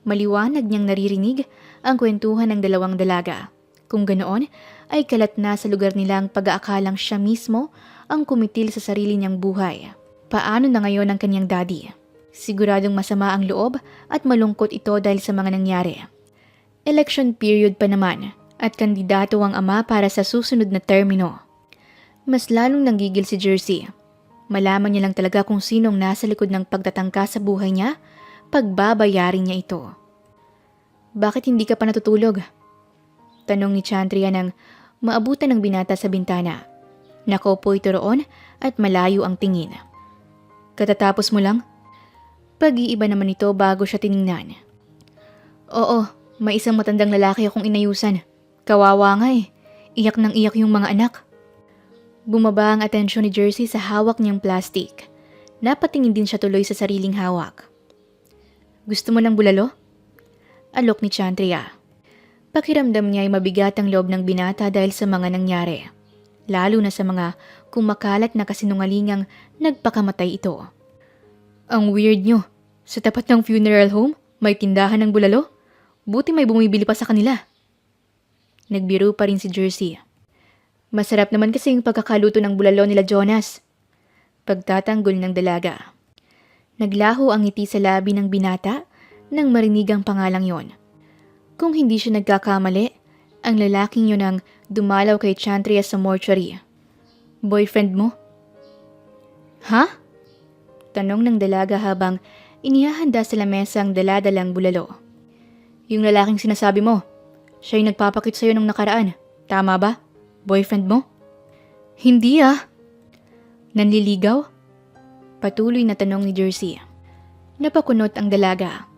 Maliwanag niyang naririnig ang kwentuhan ng dalawang dalaga. Kung ganoon, ay kalat na sa lugar nila ang pag-aakalang siya mismo ang kumitil sa sarili niyang buhay. Paano na ngayon ang kanyang daddy? Siguradong masama ang loob at malungkot ito dahil sa mga nangyari. Election period pa naman at kandidato ang ama para sa susunod na termino. Mas lalong nanggigil si Jersey. Malaman niya lang talaga kung sinong nasa likod ng pagtatangka sa buhay niya, pagbabayarin niya ito. Bakit hindi ka pa natutulog? Tanong ni Chantria nang maabutan ng binata sa bintana. Nakaupo ito roon at malayo ang tingin. Katatapos mo lang? Pag-iiba naman ito bago siya tiningnan. Oo, may isang matandang lalaki akong inayusan. Kawawa nga eh. Iyak nang iyak yung mga anak. Bumaba ang atensyon ni Jersey sa hawak niyang plastic. Napatingin din siya tuloy sa sariling hawak. Gusto mo ng bulalo? Alok ni Chantria. Pakiramdam niya ay mabigat ang loob ng binata dahil sa mga nangyari. Lalo na sa mga kumakalat na kasinungalingang nagpakamatay ito. Ang weird nyo. Sa tapat ng funeral home, may tindahan ng bulalo. Buti may bumibili pa sa kanila. Nagbiro pa rin si Jersey. Masarap naman kasi yung pagkakaluto ng bulalo nila Jonas. Pagtatanggol ng dalaga. Naglaho ang ngiti sa labi ng binata nang marinig ang pangalang yon. Kung hindi siya nagkakamali, Ang lalaking yun ang dumalaw kay Chantria sa mortuary. Boyfriend mo? Ha? Tanong ng dalaga habang inihahanda sa lamesa ang daladalang bulalo. Yung lalaking sinasabi mo, siya yung nagpapakit sa'yo nung nakaraan. Tama ba? Boyfriend mo? Hindi ah. Nanliligaw? Patuloy na tanong ni Jersey. Napakunot ang dalaga.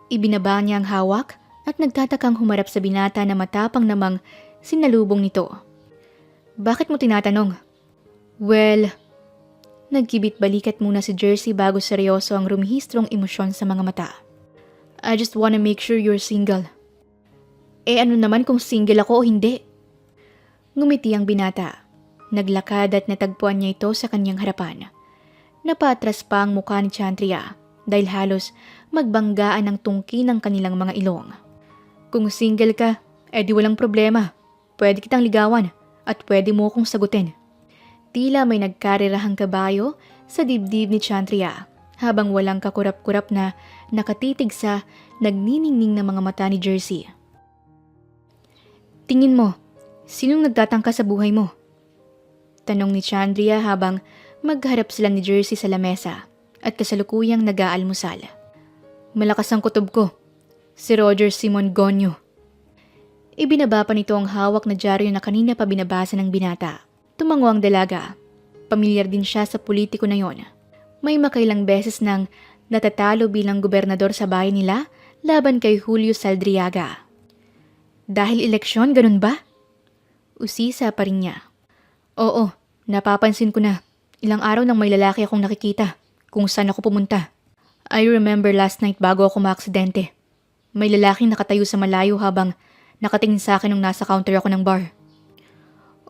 Ibinaba niya ang hawak at nagtatakang humarap sa binata na matapang namang sinalubong nito. Bakit mo tinatanong? Well, nagkibit balikat muna si Jersey bago seryoso ang rumihistrong emosyon sa mga mata. I just wanna make sure you're single. Ano naman kung single ako o hindi? Ngumiti ang binata. Naglakad at natagpuan niya ito sa kanyang harapan. Napatras pa ang mukha ni Chantria dahil halos magbanggaan ang tungki ng kanilang mga ilong. Kung single ka, di walang problema. Pwede kitang ligawan at pwede mo akong sagutin. Tila may nagkarirahang kabayo sa dibdib ni Chantria habang walang kakurap-kurap na nakatitig sa nagniningning na mga mata ni Jersey. Tingin mo, sinong nagtatangka sa buhay mo? Tanong ni Chantria habang magharap sila ni Jersey sa lamesa at kasalukuyang nag-aalmusal. Malakas ang kutob ko. Si Roger Simon Gonyo. Ibinaba pa nito ang hawak na dyaryo na kanina pa binabasa ng binata. Tumango ang dalaga. Pamilyar din siya sa politiko na yon. May makailang beses nang natatalo bilang gobernador sa bahay nila laban kay Julio Saldriaga. Dahil eleksyon, ganun ba? Usisa pa rin niya. Oo, napapansin ko na. Ilang araw nang may lalaki akong nakikita kung saan ako pumunta. I remember last night bago ako maaksidente. May lalaking nakatayo sa malayo habang nakatingin sa akin nung nasa counter ako ng bar.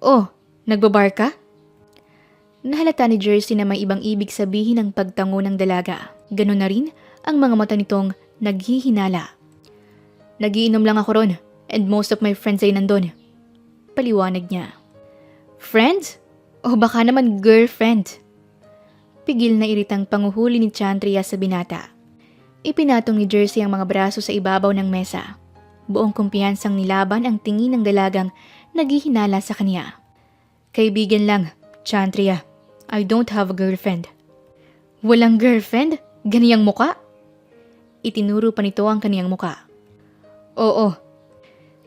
Oh, nagbabar ka? Nahalata ni Jersey na may ibang ibig sabihin ang pagtango ng dalaga. Ganon na rin ang mga mata nitong naghihinala. Nagiinom lang ako ron and most of my friends ay nandun. Paliwanag niya. Friends? O baka naman girlfriend? Pigil na iritang panguhuli ni Chantria sa binata. Ipinatong ni Jersey ang mga braso sa ibabaw ng mesa. Buong kumpiyansang nilaban ang tingin ng dalagang naghihinala sa kanya. Kaibigan lang, Chantria. I don't have a girlfriend. Walang girlfriend? Ganiyang muka? Itinuro pa nito ang kaniyang muka. Oo.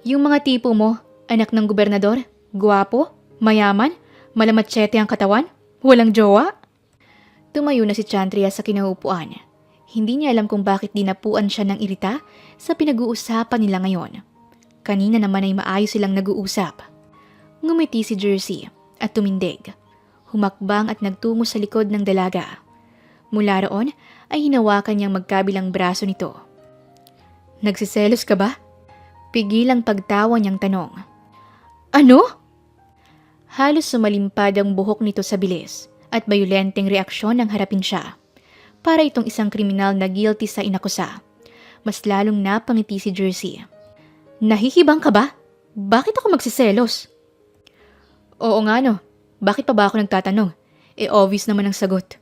Yung mga tipo mo, anak ng gobernador, guwapo, mayaman, malamatsete ang katawan, walang jowa? Tumayo na si Chantria sa kinaupuan. Hindi niya alam kung bakit dinapuan siya ng irita sa pinag-uusapan nila ngayon. Kanina naman ay maayos silang nag-uusap. Ngumiti si Jersey at tumindig. Humakbang at nagtungo sa likod ng dalaga. Mula roon ay hinawakan niyang magkabilang braso nito. Nagsiselos ka ba? Pigil ang pagtawa niyang tanong. Ano? Halos sumalimpad ang buhok nito sa bilis at bayolenteng reaksyon nang harapin siya. Para itong isang kriminal na guilty sa inakusa. Mas lalong napangiti si Jersey. Nahihibang ka ba? Bakit ako magsiselos? Oo nga no. Bakit pa ba ako nagtatanong? Obvious naman ang sagot.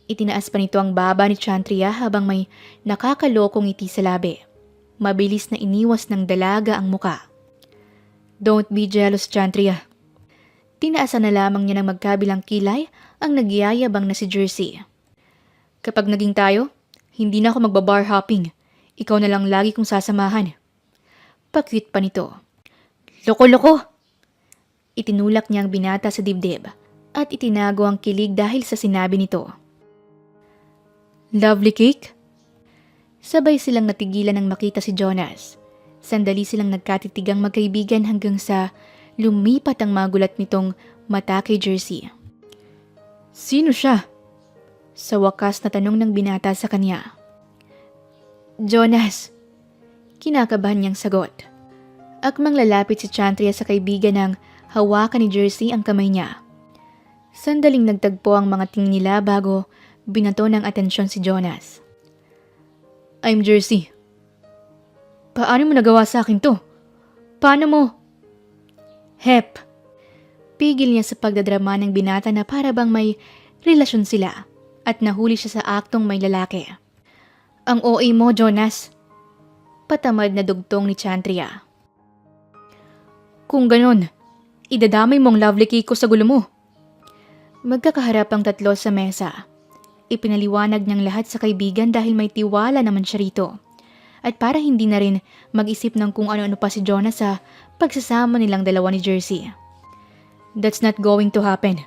Itinaas pa nito ang baba ni Chantria habang may nakakalokong ngiti sa labi. Mabilis na iniwas ng dalaga ang muka. Don't be jealous, Chantria. Tinaasan na lamang niya ng magkabilang kilay ang nagyayabang na si Jersey. Kapag naging tayo, hindi na ako magbabar hopping. Ikaw na lang lagi kong sasamahan. Pakyut pa nito. Loko-loko! Itinulak niya ang binata sa dibdib at itinago ang kilig dahil sa sinabi nito. Lovely cake? Sabay silang natigilan nang makita si Jonas. Sandali silang nagkatitigang magkaibigan hanggang sa lumipat ang magulat nitong mata kay Jersey. Sino siya? Sa wakas na tanong ng binata sa kanya. Jonas. Kinakabahan niyang sagot. Akmang lalapit si Chantria sa kaibigan nang hawakan ni Jersey ang kamay niya. Sandaling nagtagpo ang mga tingin nila bago binato ng atensyon si Jonas. I'm Jersey. Paano mo nagawa sa akin to? Paano mo? Hep. Pigil niya sa pagdadrama ng binata na para bang may relasyon sila. At nahuli siya sa aktong may lalaki. Ang OA mo, Jonas. Patamad na dugtong ni Chantria. Kung ganon, idadamay mo ang lovely cake ko sa gulo mo. Magkakaharap ang tatlo sa mesa. Ipinaliwanag niyang lahat sa kaibigan dahil may tiwala naman siya rito. At para hindi na rin mag-isip ng kung ano-ano pa si Jonah sa pagsasama nilang dalawa ni Jersey. That's not going to happen.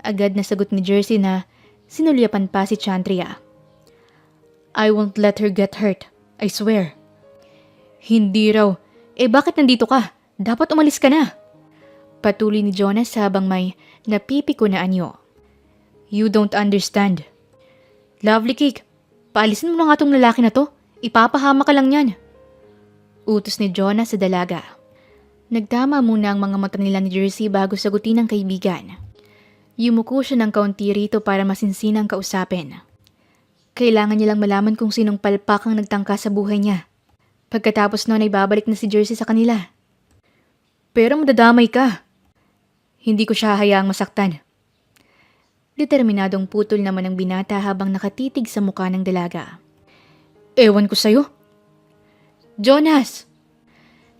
Agad na sagot ni Jersey na sinulyapan pa si Chantria. I won't let her get hurt, I swear. Hindi raw. Bakit nandito ka? Dapat umalis ka na. Patuloy ni Jonas habang may napipiko na anyo. You don't understand. Lovely cake, paalisin mo na nga tong lalaki na to. Ipapahama ka lang yan. Utos ni Jonas sa dalaga. Nagtama muna ang mga mata nila ni Jersey bago sagutin ng kaibigan. Yumuko siya ng kaunti rito para masinsinang kausapin. Kailangan niya lang malaman kung sinong palpakang nagtangka sa buhay niya. Pagkatapos noon ay babalik na si Jersey sa kanila. Pero madadamay ka. Hindi ko siya hayaang masaktan. Determinadong putol naman ang binata habang nakatitig sa mukha ng dalaga. Ewan ko sa'yo. Jonas!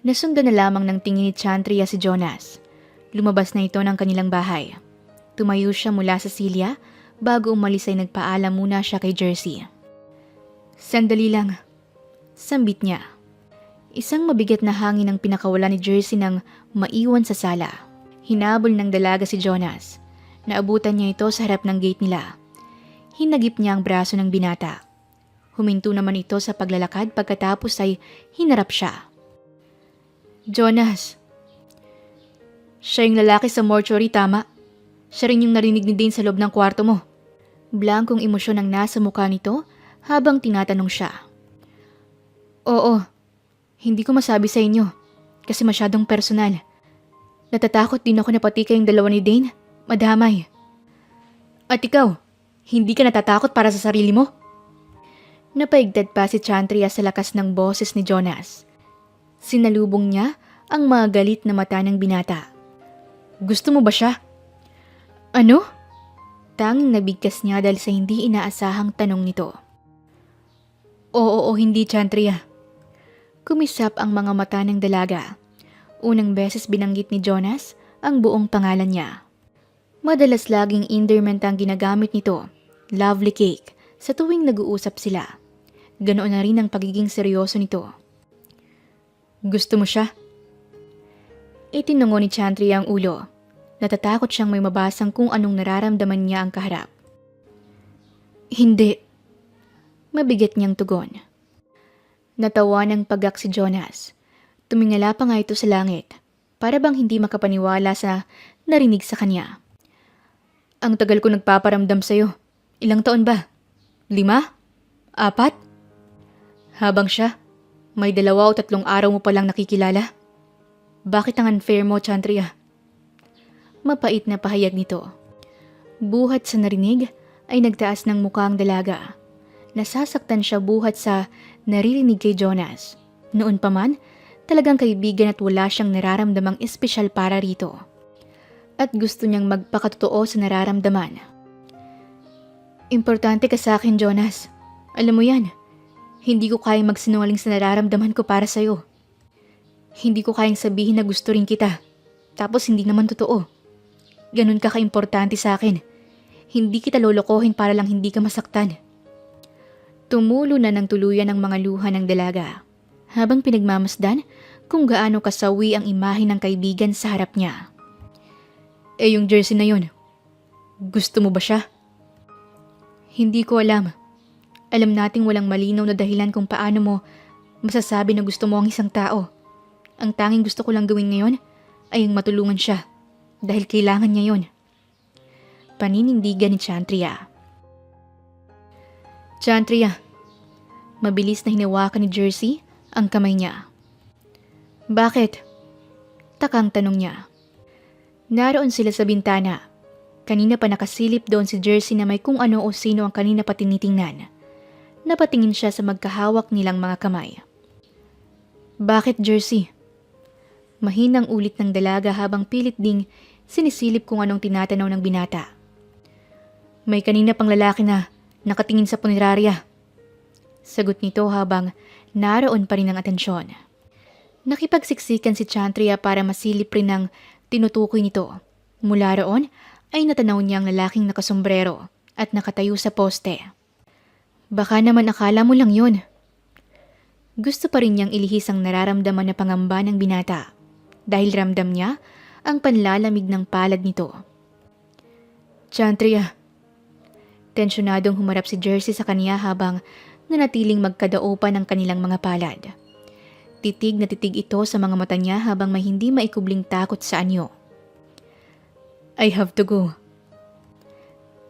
Nasundan na lamang ng tingin ni Chantria si Jonas. Lumabas na ito ng kanilang bahay. Tumayo siya mula sa silya bago umalis ay nagpaalam muna siya kay Jersey. Sandali lang. Sambit niya. Isang mabigat na hangin ang pinakawala ni Jersey nang maiwan sa sala. Hinabol ng dalaga si Jonas. Naabutan niya ito sa harap ng gate nila. Hinagip niya ang braso ng binata. Huminto naman ito sa paglalakad pagkatapos ay hinarap siya. Jonas. Siya yung lalaki sa mortuary, tama? Siya rin yung narinig ni Dane sa loob ng kwarto mo. Blankong emosyon ang nasa mukha nito habang tinatanong siya. Oo, hindi ko masabi sa inyo kasi masyadong personal. Natatakot din ako na pati kayong dalawa ni Dane, madamay. At ikaw, hindi ka natatakot para sa sarili mo? Napaigdad pa si Chantria sa lakas ng boses ni Jonas. Sinalubong niya ang mga galit na mata ng binata. Gusto mo ba siya? Ano? Tanging nabigkas niya dahil sa hindi inaasahang tanong nito. Oo, hindi Chantria. Kumisap ang mga mata ng dalaga. Unang beses binanggit ni Jonas ang buong pangalan niya. Madalas laging endearment ang ginagamit nito, lovely cake, sa tuwing nag-uusap sila. Ganoon na rin ang pagiging seryoso nito. Gusto mo siya? Itinungo ni Chantria ang ulo. Natatakot siyang may mabasang kung anong nararamdaman niya ang kaharap. Hindi. Mabigat niyang tugon. Natawa ng pagak si Jonas. Tumingala pa nga ito sa langit, para bang hindi makapaniwala sa narinig sa kanya. Ang tagal ko nagpaparamdam sa'yo. Ilang taon ba? 5? 4? Habang siya, may 2 o 3 araw mo palang nakikilala. Bakit ang unfair mo, Chantria? Mapait na pahayag nito. Buhat sa narinig ay nagtaas ng mukha ang dalaga. Nasasaktan siya buhat sa naririnig kay Jonas. Noon pa man, talagang kaibigan at wala siyang nararamdamang espesyal para rito. At gusto niyang magpakatotoo sa nararamdaman. Importante ka sa akin, Jonas. Alam mo yan. Hindi ko kayang magsinungaling sa nararamdaman ko para sa'yo. Hindi ko kayang sabihin na gusto rin kita. Tapos hindi naman totoo. Ganun ka kaimportante sa akin. Hindi kita lolokohin para lang hindi ka masaktan. Tumulo na ng tuluyan ang mga luha ng dalaga. Habang pinagmamasdan kung gaano kasawi ang imahe ng kaibigan sa harap niya. Yung Jersey na yun, gusto mo ba siya? Hindi ko alam. Alam nating walang malinaw na dahilan kung paano mo masasabi na gusto mo ang isang tao. Ang tanging gusto ko lang gawin ngayon ay ang matulungan siya dahil kailangan niya yun. Paninindigan ni Chantria. Chantria, mabilis na hinawakan ni Jersey ang kamay niya. Bakit? Takang tanong niya. Naroon sila sa bintana. Kanina pa nakasilip doon si Jersey na may kung ano o sino ang kanina pa tinitingnan. Napatingin siya sa magkahawak nilang mga kamay. Bakit, Jersey? Mahinang ulit ng dalaga habang pilit ding sinisilip kung anong tinatanaw ng binata. May kanina pang lalaki na nakatingin sa punerarya. Sagot nito habang naroon pa rin ang atensyon. Nakipagsiksikan si Chantria para masilip rin ng tinutukoy nito. Mula roon ay natanaw niya ang lalaking nakasombrero at nakatayo sa poste. Baka naman akala mo lang yun. Gusto pa rin niyang ilihis ang nararamdaman na pangamba ng binata dahil ramdam niya ang panlalamig ng palad nito. Chantria. Tensyonadong humarap si Jersey sa kanya habang nanatiling magkadaupan ang kanilang mga palad. Titig na titig ito sa mga mata niya habang may hindi maikubling takot sa anyo. I have to go.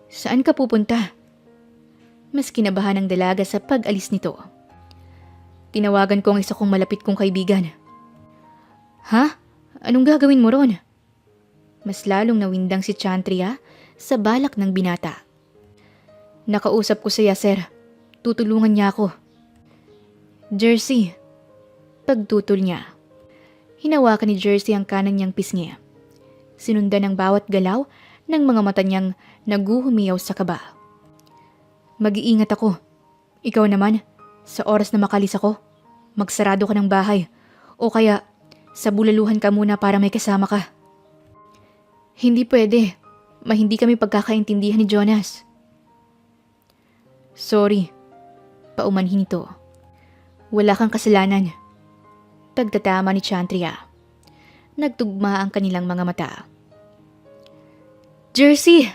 Saan ka pupunta? Mas kinabahan ng dalaga sa pag-alis nito. Tinawagan ko ang isa kong malapit kong kaibigan. Ha? Anong gagawin mo ron? Mas lalong nawindang si Chantria sa balak ng binata. Nakausap ko siya, sir. Tutulungan niya ako. Jersey. Pagtutol niya. Hinawakan ni Jersey ang kanan niyang pisngi. Sinundan ang bawat galaw ng mga mata niyang naguhumiyaw sa kaba. Mag-iingat ako. Ikaw naman, sa oras na makalis ako, magsarado ka ng bahay. O kaya, sa bulaluhan ka muna para may kasama ka. Hindi pwede. Hindi kami pagkakaintindihan ni Jonas. Sorry. Paumanhin ito. Wala kang kasalanan. Pagtatama ni Chantria. Nagtugma ang kanilang mga mata. Jersey!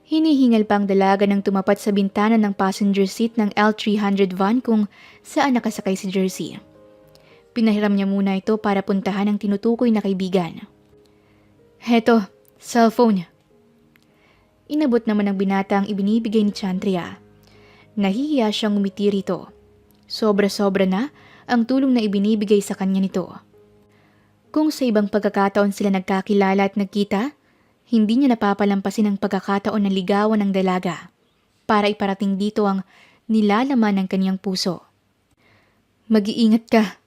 Hinihingal pa ang dalaga nang tumapat sa bintana ng passenger seat ng L300 van kung saan nakasakay si Jersey. Pinahiram niya muna ito para puntahan ang tinutukoy na kaibigan. Heto, cellphone. Inabot naman ng binata ang ibinibigay ni Chantria. Nahihiya siyang umiti rito. Sobra-sobra na ang tulong na ibinibigay sa kanya nito. Kung sa ibang pagkakataon sila nagkakilala at nagkita, hindi niya napapalampasin ang pagkakataon na ligawan ng dalaga para iparating dito ang nilalaman ng kanyang puso. Mag-iingat ka.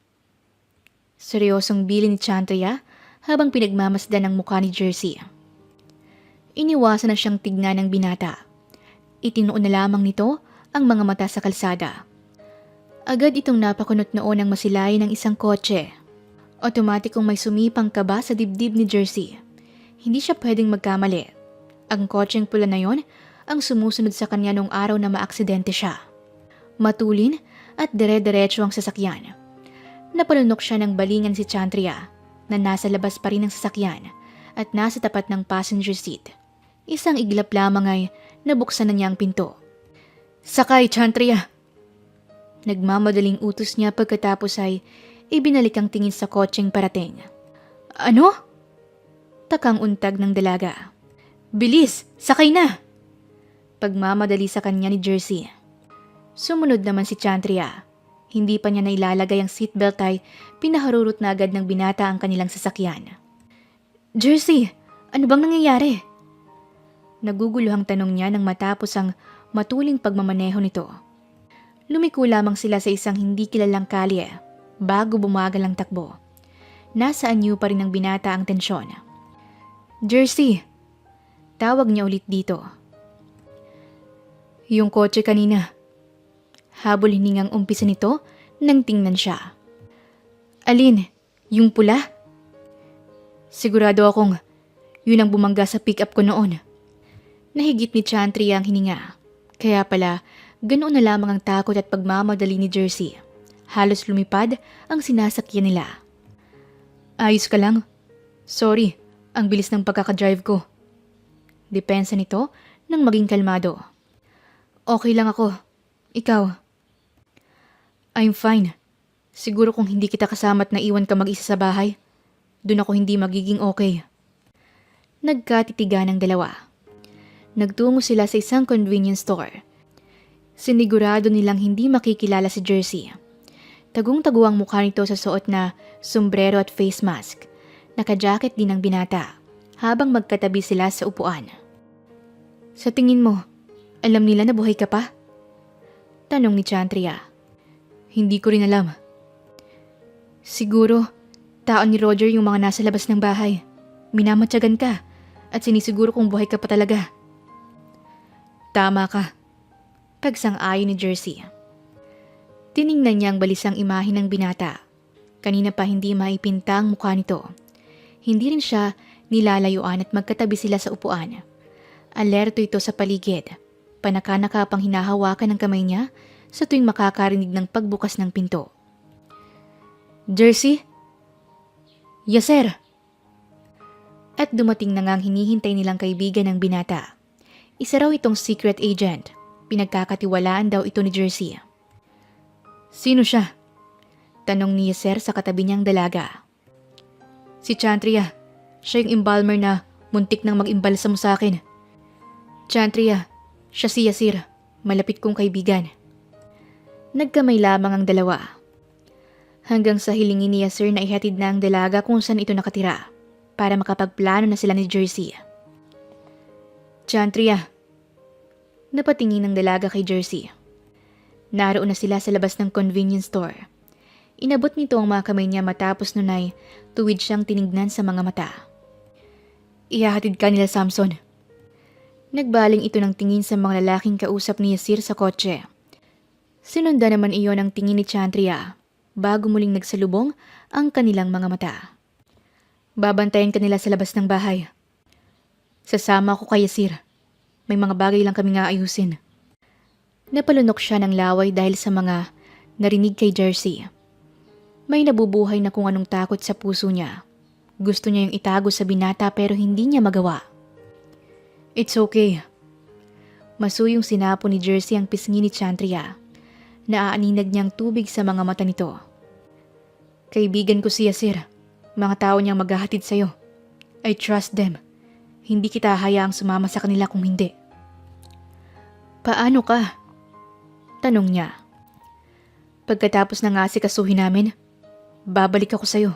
Seryosong bilin ni Chantria habang pinagmamasdan ang mukha ni Jersey. Iniwasan na siyang tignan ng binata. Itinuon na lamang nito ang mga mata sa kalsada. Agad itong napakunot noon ang masilayan ng isang kotse. Otomatikong may sumipang kaba sa dibdib ni Jersey. Hindi siya pwedeng magkamali. Ang kotseng pula na yon ang sumusunod sa kanya noong araw na maaksidente siya. Matulin at dire-diretso ang sasakyan. Napalunok siya ng balingan si Chantria na nasa labas pa rin ng sasakyan at nasa tapat ng passenger seat. Isang iglap lamang ay nabuksan na niya ang pinto. Sakay, Chantria! Nagmamadaling utos niya pagkatapos ay ibinalik ang tingin sa kotseng parating. Ano? Takang untag ng dalaga. Bilis! Sakay na! Pagmamadali sa kanya ni Jersey. Sumunod naman si Chantria. Hindi pa niya nailalagay ang seatbelt ay pinaharurot na agad ng binata ang kanilang sasakyan. Jersey! Ano bang nangyayari? Naguguluhang tanong niya nang matapos ang matuling pagmamaneho nito. Lumiko lamang sila sa isang hindi kilalang kalye bago bumagal ang takbo. Nasa anyo pa rin ng binata ang tensyon. Jersey! Tawag niya ulit dito. Yung kotse kanina. Habol hiningang umpisa nito nang tingnan siya. Alin? Yung pula? Sigurado akong yun ang bumangga sa pick-up ko noon. Nahigit ni Chantria ang hininga. Kaya pala, ganoon na lamang ang takot at pagmamadali ni Jersey. Halos lumipad ang sinasakyan nila. Ayos ka lang? Sorry, ang bilis ng pagkakadrive ko. Depensa nito nang maging kalmado. Okay lang ako. Ikaw? I'm fine. Siguro kung hindi kita kasama at naiwan ka mag-isa sa bahay, dun ako hindi magiging okay. Nagkatitigan ng dalawa. Nagtungo sila sa isang convenience store. Sinigurado nilang hindi makikilala si Jersey. Tagong-tago ang mukha nito sa suot na sombrero at face mask. Naka-jacket din ang binata habang magkatabi sila sa upuan. Sa tingin mo, alam nila na buhay ka pa? Tanong ni Chantria. Hindi ko rin alam. Siguro, taon ni Roger yung mga nasa labas ng bahay. Minamatyagan ka at sinisiguro kung buhay ka pa talaga. Tama ka. Pagsang-ayon ni Jersey. Tiningnan niya ang balisang imahe ng binata. Kanina pa hindi maipinta ang mukha nito. Hindi rin siya nilalayuan at magkatabi sila sa upuan. Alerto ito sa paligid. Panaka-naka pang hinahawakan ng kamay niya sa tuwing makakarinig ng pagbukas ng pinto. Jersey? Yes, sir. At dumating na nga ang hinihintay nilang kaibigan ng binata. Isa raw itong secret agent. Pinagkakatiwalaan daw ito ni Jersey. Sino siya? Tanong ni Yeser sa katabi niyang dalaga. Si Chantria. Siya yung embalmer na muntik nang mag-imbalsa mo sa akin. Chantria. Siya si Yasir. Malapit kong kaibigan. Nagkamay lamang ang dalawa. Hanggang sa hilingin ni Yasir na ihatid na ang dalaga kung saan ito nakatira para makapagplano na sila ni Jersey. Chantria. Napatingin ng dalaga kay Jersey. Naroon na sila sa labas ng convenience store. Inabot nito ang mga kamay niya matapos nun ay tuwid siyang tinignan sa mga mata. Ihahatid ka nila, Samson. Nagbaling ito ng tingin sa mga lalaking kausap ni Yasir sa kotse. Sinunda naman iyon ang tingin ni Chantria bago muling nagsalubong ang kanilang mga mata. Babantayan ka nila sa labas ng bahay. Sasama ako kay Yasir. May mga bagay lang kami nga ayusin. Napalunok siya ng laway dahil sa mga narinig kay Jersey. May nabubuhay na kung anong takot sa puso niya. Gusto niya yung itago sa binata pero hindi niya magawa. It's okay. Masuyong sinapo ni Jersey ang pisngi ni Chantria. Naaaninag niyang tubig sa mga mata nito. Kaibigan ko si Yasir. Mga tao niyang maghahatid sa'yo. I trust them. Hindi kita hayaang sumama sa kanila kung hindi. Paano ka? Tanong niya. Pagkatapos ng asikasuhin namin, babalik ako sa'yo.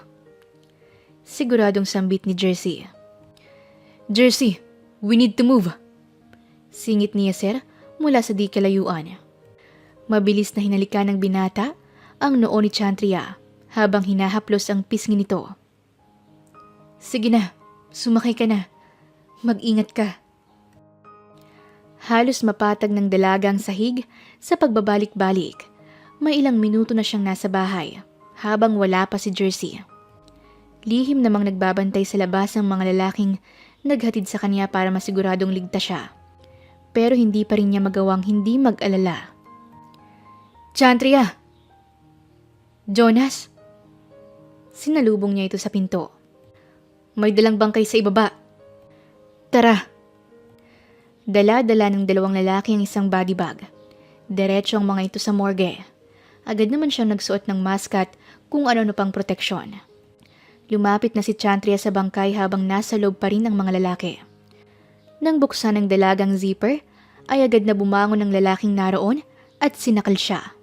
Siguradong sambit ni Jersey. Jersey, we need to move. Singit ni Yasir mula sa di kalayuan. Mabilis na hinalikan ng binata ang noo ni Chantria habang hinahaplos ang pisngi nito. Sige na, sumakay ka na. Mag-ingat ka. Halos mapatag ng dalaga ang sahig sa pagbabalik-balik. May ilang minuto na siyang nasa bahay habang wala pa si Jersey. Lihim namang nagbabantay sa labas ang mga lalaking naghatid sa kanya para masiguradong ligtas siya. Pero hindi pa rin niya magawang hindi mag-alala. Chantria! Jonas! Sinalubong niya ito sa pinto. May dalang bangkay sa ibaba. Tara! Dala-dala ng dalawang lalaki ang isang body bag. Diretso ang mga ito sa morgue. Agad naman siyang nagsuot ng mask at kung ano-ano pang proteksyon. Lumapit na si Chantria sa bangkay habang nasa loob pa rin ang mga lalaki. Nang buksan ng dalagang zipper, ay agad na bumangon ng lalaking naroon at sinakal siya.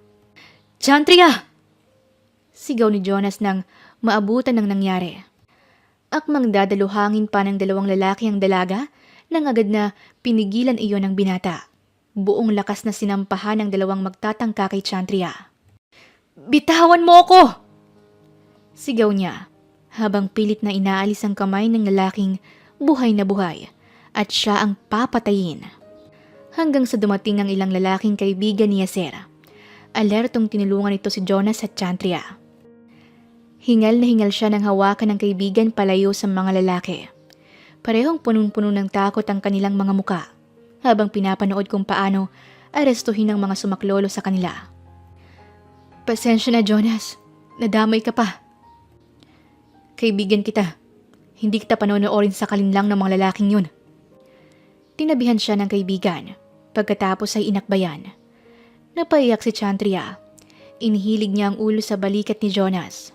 Chantria! Sigaw ni Jonas nang maabutan ng nangyari. Akmang dadaluhangin pa ng dalawang lalaki ang dalaga nang agad na pinigilan iyon ng binata. Buong lakas na sinampahan ng dalawang magtatangka kay Chantria. Bitawan mo ako! Sigaw niya habang pilit na inaalis ang kamay ng lalaking buhay na buhay at siya ang papatayin. Hanggang sa dumating ang ilang lalaking kaibigan ni Yasir. Alertong tinulungan ito si Jonas at Chantria. Hingal na hingal siya ng hawakan ng kaibigan palayo sa mga lalaki. Parehong punong-puno ng takot ang kanilang mga muka habang pinapanood kung paano arestuhin ng mga sumaklolo sa kanila. Pasensya na, Jonas. Nadamay ka pa. Kaibigan kita. Hindi kita panonoorin sa kalinlang ng mga lalaking yun. Tinabihan siya ng kaibigan. Pagkatapos ay inakbayan. Napaiyak si Chantria. Inihilig niya ang ulo sa balikat ni Jonas.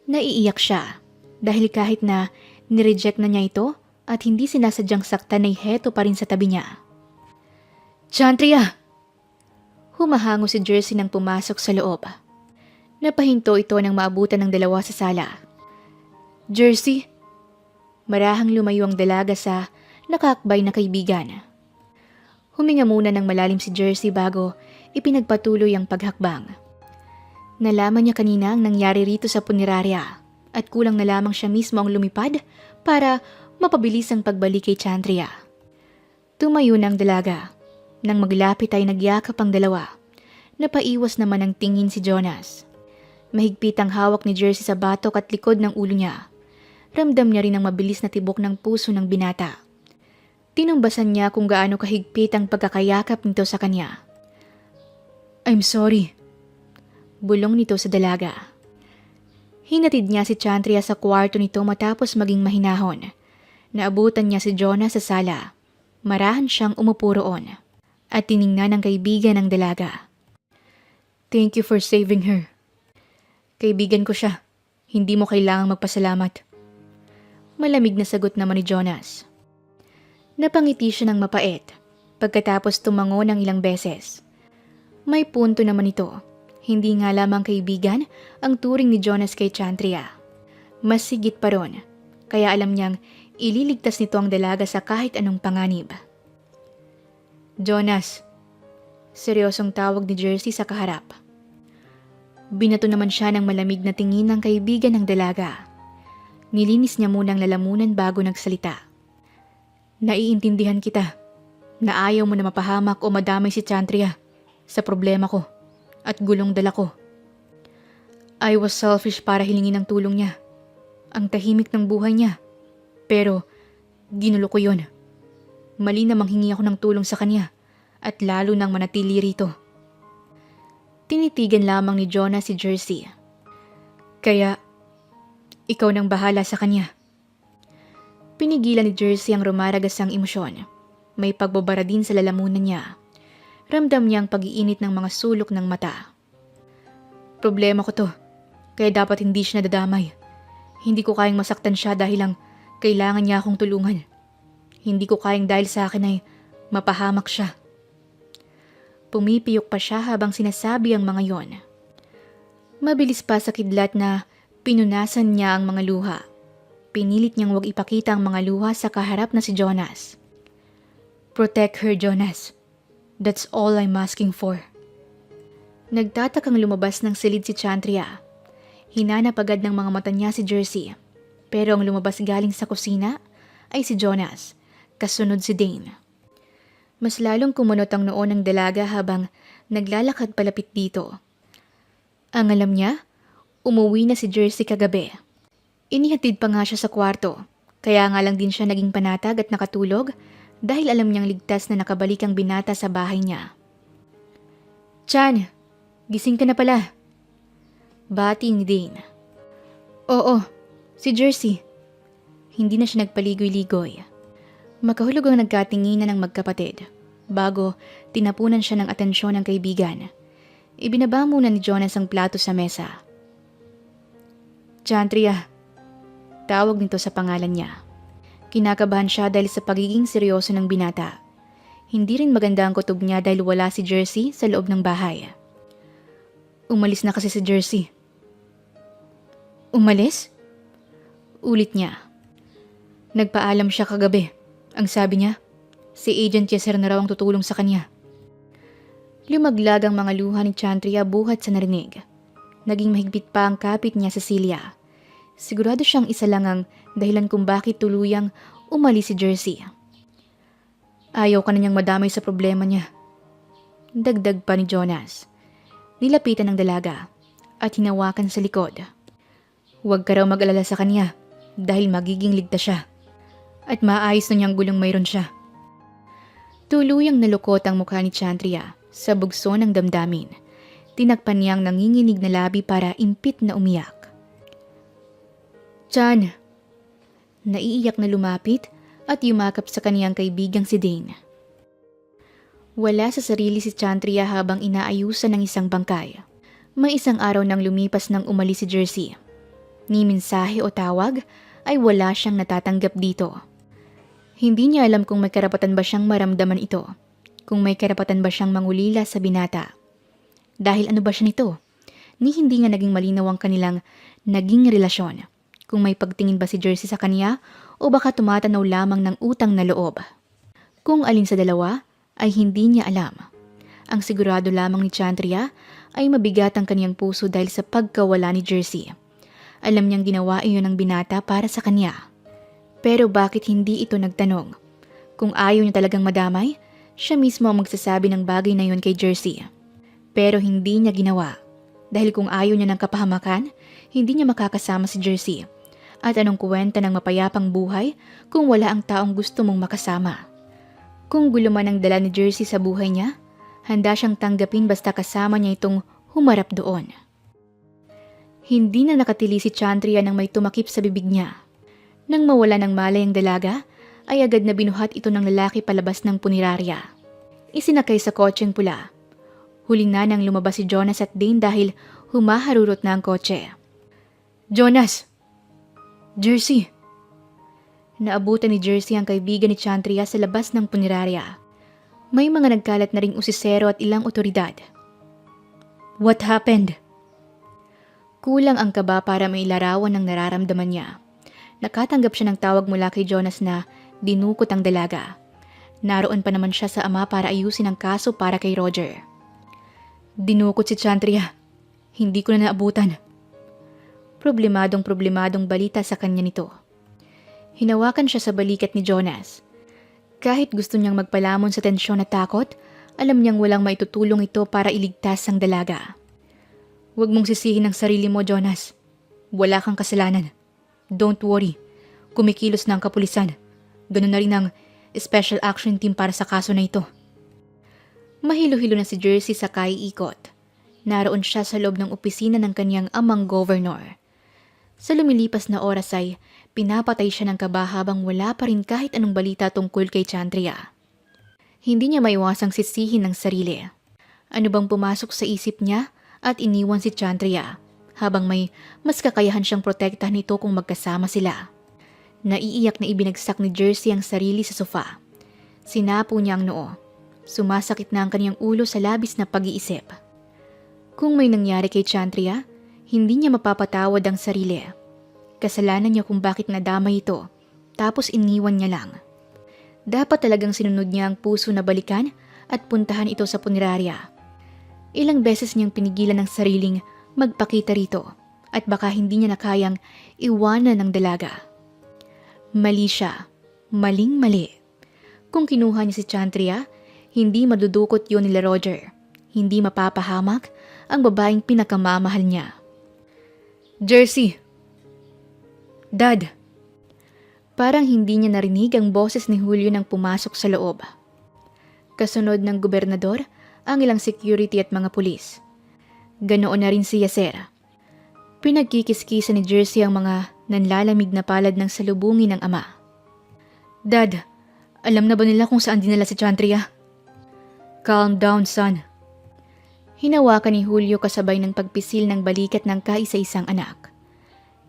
Naiiyak siya dahil kahit na nireject na niya ito at hindi sinasadyang saktan ay heto pa rin sa tabi niya. Chantria! Humahango si Jersey nang pumasok sa loob. Napahinto ito nang maabutan ng dalawa sa sala. Jersey! Marahang lumayo ang dalaga sa nakakbay na kaibigan. Huminga muna ng malalim si Jersey bago ipinagpatuloy ang paghakbang. Nalaman niya kanina ang nangyari rito sa punerarya at kulang na lamang siya mismo ang lumipad para mapabilis ang pagbalik kay Chantria. Tumayo na ang dalaga. Nang maglapit ay nagyakap ang dalawa. Napaiwas naman ang tingin si Jonas. Mahigpit ang hawak ni Jersey sa batok at likod ng ulo niya. Ramdam niya rin ang mabilis na tibok ng puso ng binata. Tinumbasan niya kung gaano kahigpit ang pagkakayakap nito sa kanya. "I'm sorry," bulong nito sa dalaga. Hinatid niya si Chantria sa kwarto nito matapos maging mahinahon. Naabutan niya si Jonas sa sala. Marahan siyang umupo roon at tiningnan ng kaibigan ng dalaga. "Thank you for saving her." "Kaibigan ko siya. Hindi mo kailangang magpasalamat." Malamig na sagot naman ni Jonas. Napangiti siya ng mapait pagkatapos tumango ng ilang beses. May punto naman ito. Hindi nga lamang kaibigan ang turing ni Jonas kay Chantria. Mas sigit pa ron, kaya alam niyang ililigtas nito ang dalaga sa kahit anong panganib. "Jonas," seryosong tawag ni Jersey sa kaharap. Binato naman siya ng malamig na tingin ng kaibigan ng dalaga. Nilinis niya munang lalamunan bago nagsalita. "Naiintindihan kita na ayaw mo na mapahamak o madamay si Chantria sa problema ko at gulong dala ko. I was selfish para hilingin ang tulong niya, ang tahimik ng buhay niya. Pero ginulo ko yun. Mali na manghingi ako ng tulong sa kanya at lalo nang manatili rito." Tinitigan lamang ni Jonah si Jersey. "Kaya ikaw nang bahala sa kanya." Pinigilan ni Jersey ang rumaragasang emosyon. May pagbabara din sa lalamunan niya. Ramdam niya ang pag-iinit ng mga sulok ng mata. "Problema ko to, kaya dapat hindi siya nadadamay. Hindi ko kayang masaktan siya dahil lang kailangan niya akong tulungan. Hindi ko kayang dahil sa akin ay mapahamak siya." Pumipiyok pa siya habang sinasabi ang mga yon. Mabilis pa sa kidlat na pinunasan niya ang mga luha. Pinilit niyang huwag ipakita ang mga luha sa kaharap na si Jonas. "Protect her, Jonas. That's all I'm asking for." Nagtatakang lumabas ng silid si Chantria. Hinanap agad ng mga mata niya si Jersey. Pero ang lumabas galing sa kusina ay si Jonas, kasunod si Dane. Mas lalong kumunot ang noo ng dalaga habang naglalakad palapit dito. Ang alam niya, umuwi na si Jersey kagabi. Inihatid pa nga siya sa kwarto, kaya nga lang din siya naging panatag at nakatulog dahil alam niyang ligtas na nakabalik ang binata sa bahay niya. "Chan, gising ka na pala." Bati ni Dane. "Oo, si Jersey." Hindi na siya nagpaligoy-ligoy. Makahulog ang nagkatinginan ng magkapatid bago tinapunan siya ng atensyon ng kaibigan. Ibinaba muna ni Jonas ang plato sa mesa. "Chantria," tawag nito sa pangalan niya. Kinakabahan siya dahil sa pagiging seryoso ng binata. Hindi rin maganda ang kutob niya dahil wala si Jersey sa loob ng bahay. "Umalis na kasi si Jersey." "Umalis?" Ulit niya. "Nagpaalam siya kagabi. Ang sabi niya, si Agent Yeser na raw ang tutulong sa kanya." Lumaglag ang mga luha ni Chantria buhat sa narinig. Naging mahigpit pa ang kapit niya sa Celia. Sigurado siyang isa lang ang dahilan kung bakit tuluyang umalis si Jersey. Ayaw ka na niyang madamay sa problema niya. Dagdag pa ni Jonas. Nilapitan ng dalaga at hinawakan sa likod. Huwag ka raw mag-alala sa kanya dahil magiging ligtas siya. At maayos na niyang gulong mayroon siya. Tuluyang nalukot ang mukha ni Chantria sa bugso ng damdamin. Tinakpan niyang nanginginig na labi para impit na umiyak. "Chan!" Naiiyak na lumapit at yumakap sa kaniyang kaibigang si Dane. Wala sa sarili si Chantria habang inaayusan ng isang bangkay. May isang araw nang lumipas nang umalis si Jersey. Ni mensahe o tawag ay wala siyang natatanggap dito. Hindi niya alam kung may karapatan ba siyang maramdaman ito. Kung may karapatan ba siyang mangulila sa binata. Dahil ano ba siya nito? Ni hindi nga naging malinaw ang kanilang naging relasyon. Kung may pagtingin ba si Jersey sa kanya o baka tumatanaw lamang ng utang na loob. Kung alin sa dalawa ay hindi niya alam. Ang sigurado lamang ni Chantria ay mabigat ang kaniyang puso dahil sa pagkawala ni Jersey. Alam niyang ginawa iyon ng binata para sa kanya. Pero bakit hindi ito nagtanong? Kung ayaw niya talagang madamay, siya mismo ang magsasabi ng bagay na yun kay Jersey. Pero hindi niya ginawa Dahil kung ayaw niya ng kapahamakan, hindi niya makakasama si Jersey. At anong kwenta ng mapayapang buhay kung wala ang taong gusto mong makasama? Kung gulo man ang dala ni Jersey sa buhay niya, handa siyang tanggapin basta kasama niya itong humarap doon. Hindi na nakatili si Chandria nang may tumakip sa bibig niya. Nang mawala ng malay ang dalaga, ay agad na binuhat ito ng lalaki palabas ng punerarya. Isinakay sa kotseng pula. Huli na nang lumabas si Jonas at Dane dahil humaharurot na ang kotse. Jonas! Jersey! Naabutan ni Jersey ang kaibigan ni Chandria sa labas ng punerarya. May mga nagkalat na ring usisero at ilang otoridad. What happened? Kulang ang kaba para mailarawan ng nararamdaman niya. Nakatanggap siya ng tawag mula kay Jonas na dinukot ang dalaga. Naroon pa naman siya sa ama para ayusin ang kaso para kay Roger. Dinukot si Chandria. Hindi ko na naabutan. Problemadong balita sa kanya nito. Hinawakan siya sa balikat ni Jonas. Kahit gusto niyang magpalamon sa tensyon at takot, alam niyang walang maitutulong ito para iligtas ang dalaga. Huwag mong sisihin ang sarili mo, Jonas. Wala kang kasalanan. Don't worry. Kumikilos na ang kapulisan. Ganun na rin ang Special Action Team para sa kaso na ito. Mahilo-hilo na si Jersey sa kaiikot. Naroon siya sa loob ng opisina ng kanyang amang governor. Sa lumilipas na oras ay pinapatay siya ng kaba habang wala pa rin kahit anong balita tungkol kay Chandria. Hindi niya maiwasang sisihin ng sarili. Ano bang pumasok sa isip niya at iniwan si Chandria habang may mas kakayahan siyang protektahan nito kung magkasama sila. Naiiyak na ibinagsak ni Jersey ang sarili sa sofa. Sinapo niya ang noo. Sumasakit na ang kanyang ulo sa labis na pag-iisip. Kung may nangyari kay Chandria, hindi niya mapapatawad ang sarili. Kasalanan niya kung bakit nadamay ito, tapos iniwan niya lang. Dapat talagang sinunod niya ang puso na balikan at puntahan ito sa punerarya. Ilang beses niyang pinigilan ang sariling magpakita rito at baka hindi niya na kayang iwanan ng dalaga. Mali siya. Maling-mali. Kung kinuha niya si Chandria, hindi madudukot yun nila Roger. Hindi mapapahamak ang babaeng pinakamamahal niya. Jersey! Dad! Parang hindi niya narinig ang boses ni Julio nang pumasok sa loob. Kasunod ng gobernador, ang ilang security at mga pulis. Ganoon na rin si Yaser. Pinagkikiskisa ni Jersey ang mga nanlalamig na palad ng salubungin ng ama. Dad, alam na ba nila kung saan dinala si Chandria? Calm down, son. Hinawakan ni Julio kasabay ng pagpisil ng balikat ng kaisa-isang anak.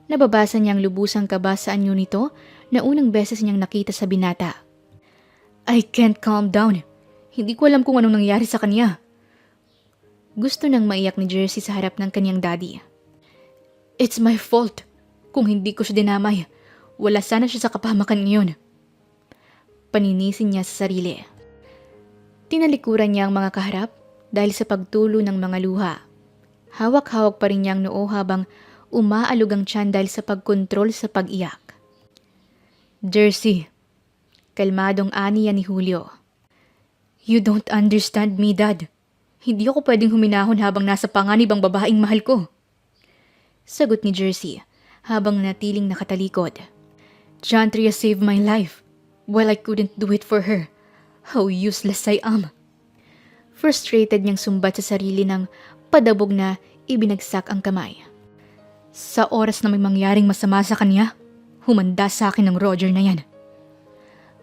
Nababasa niyang lubusang kaba sa anyo nito na unang beses niyang nakita sa binata. I can't calm down. Hindi ko alam kung anong nangyari sa kanya. Gusto nang maiyak ni Jersey sa harap ng kanyang daddy. It's my fault. Kung hindi ko siya dinamay, wala sana siya sa kapahamakan ngayon. Paninisin niya sa sarili. Tinalikuran niya ang mga kaharap dahil sa pagtulo ng mga luha. Hawak-hawak pa rin niya ang noo habang umaalog ang tiyan dahil sa pagkontrol sa pag-iyak. Jersey, kalmadong aniya ni Julio. You don't understand me, Dad. Hindi ako pwedeng huminahon habang nasa panganib ang babaeng mahal ko. Sagot ni Jersey habang natiling nakatalikod. Chandria saved my life while I couldn't do it for her. How useless I am. Frustrated niyang sumbat sa sarili ng padabog na ibinagsak ang kamay. Sa oras na may mangyaring masama sa kanya, humanda sa akin ng Roger na yan.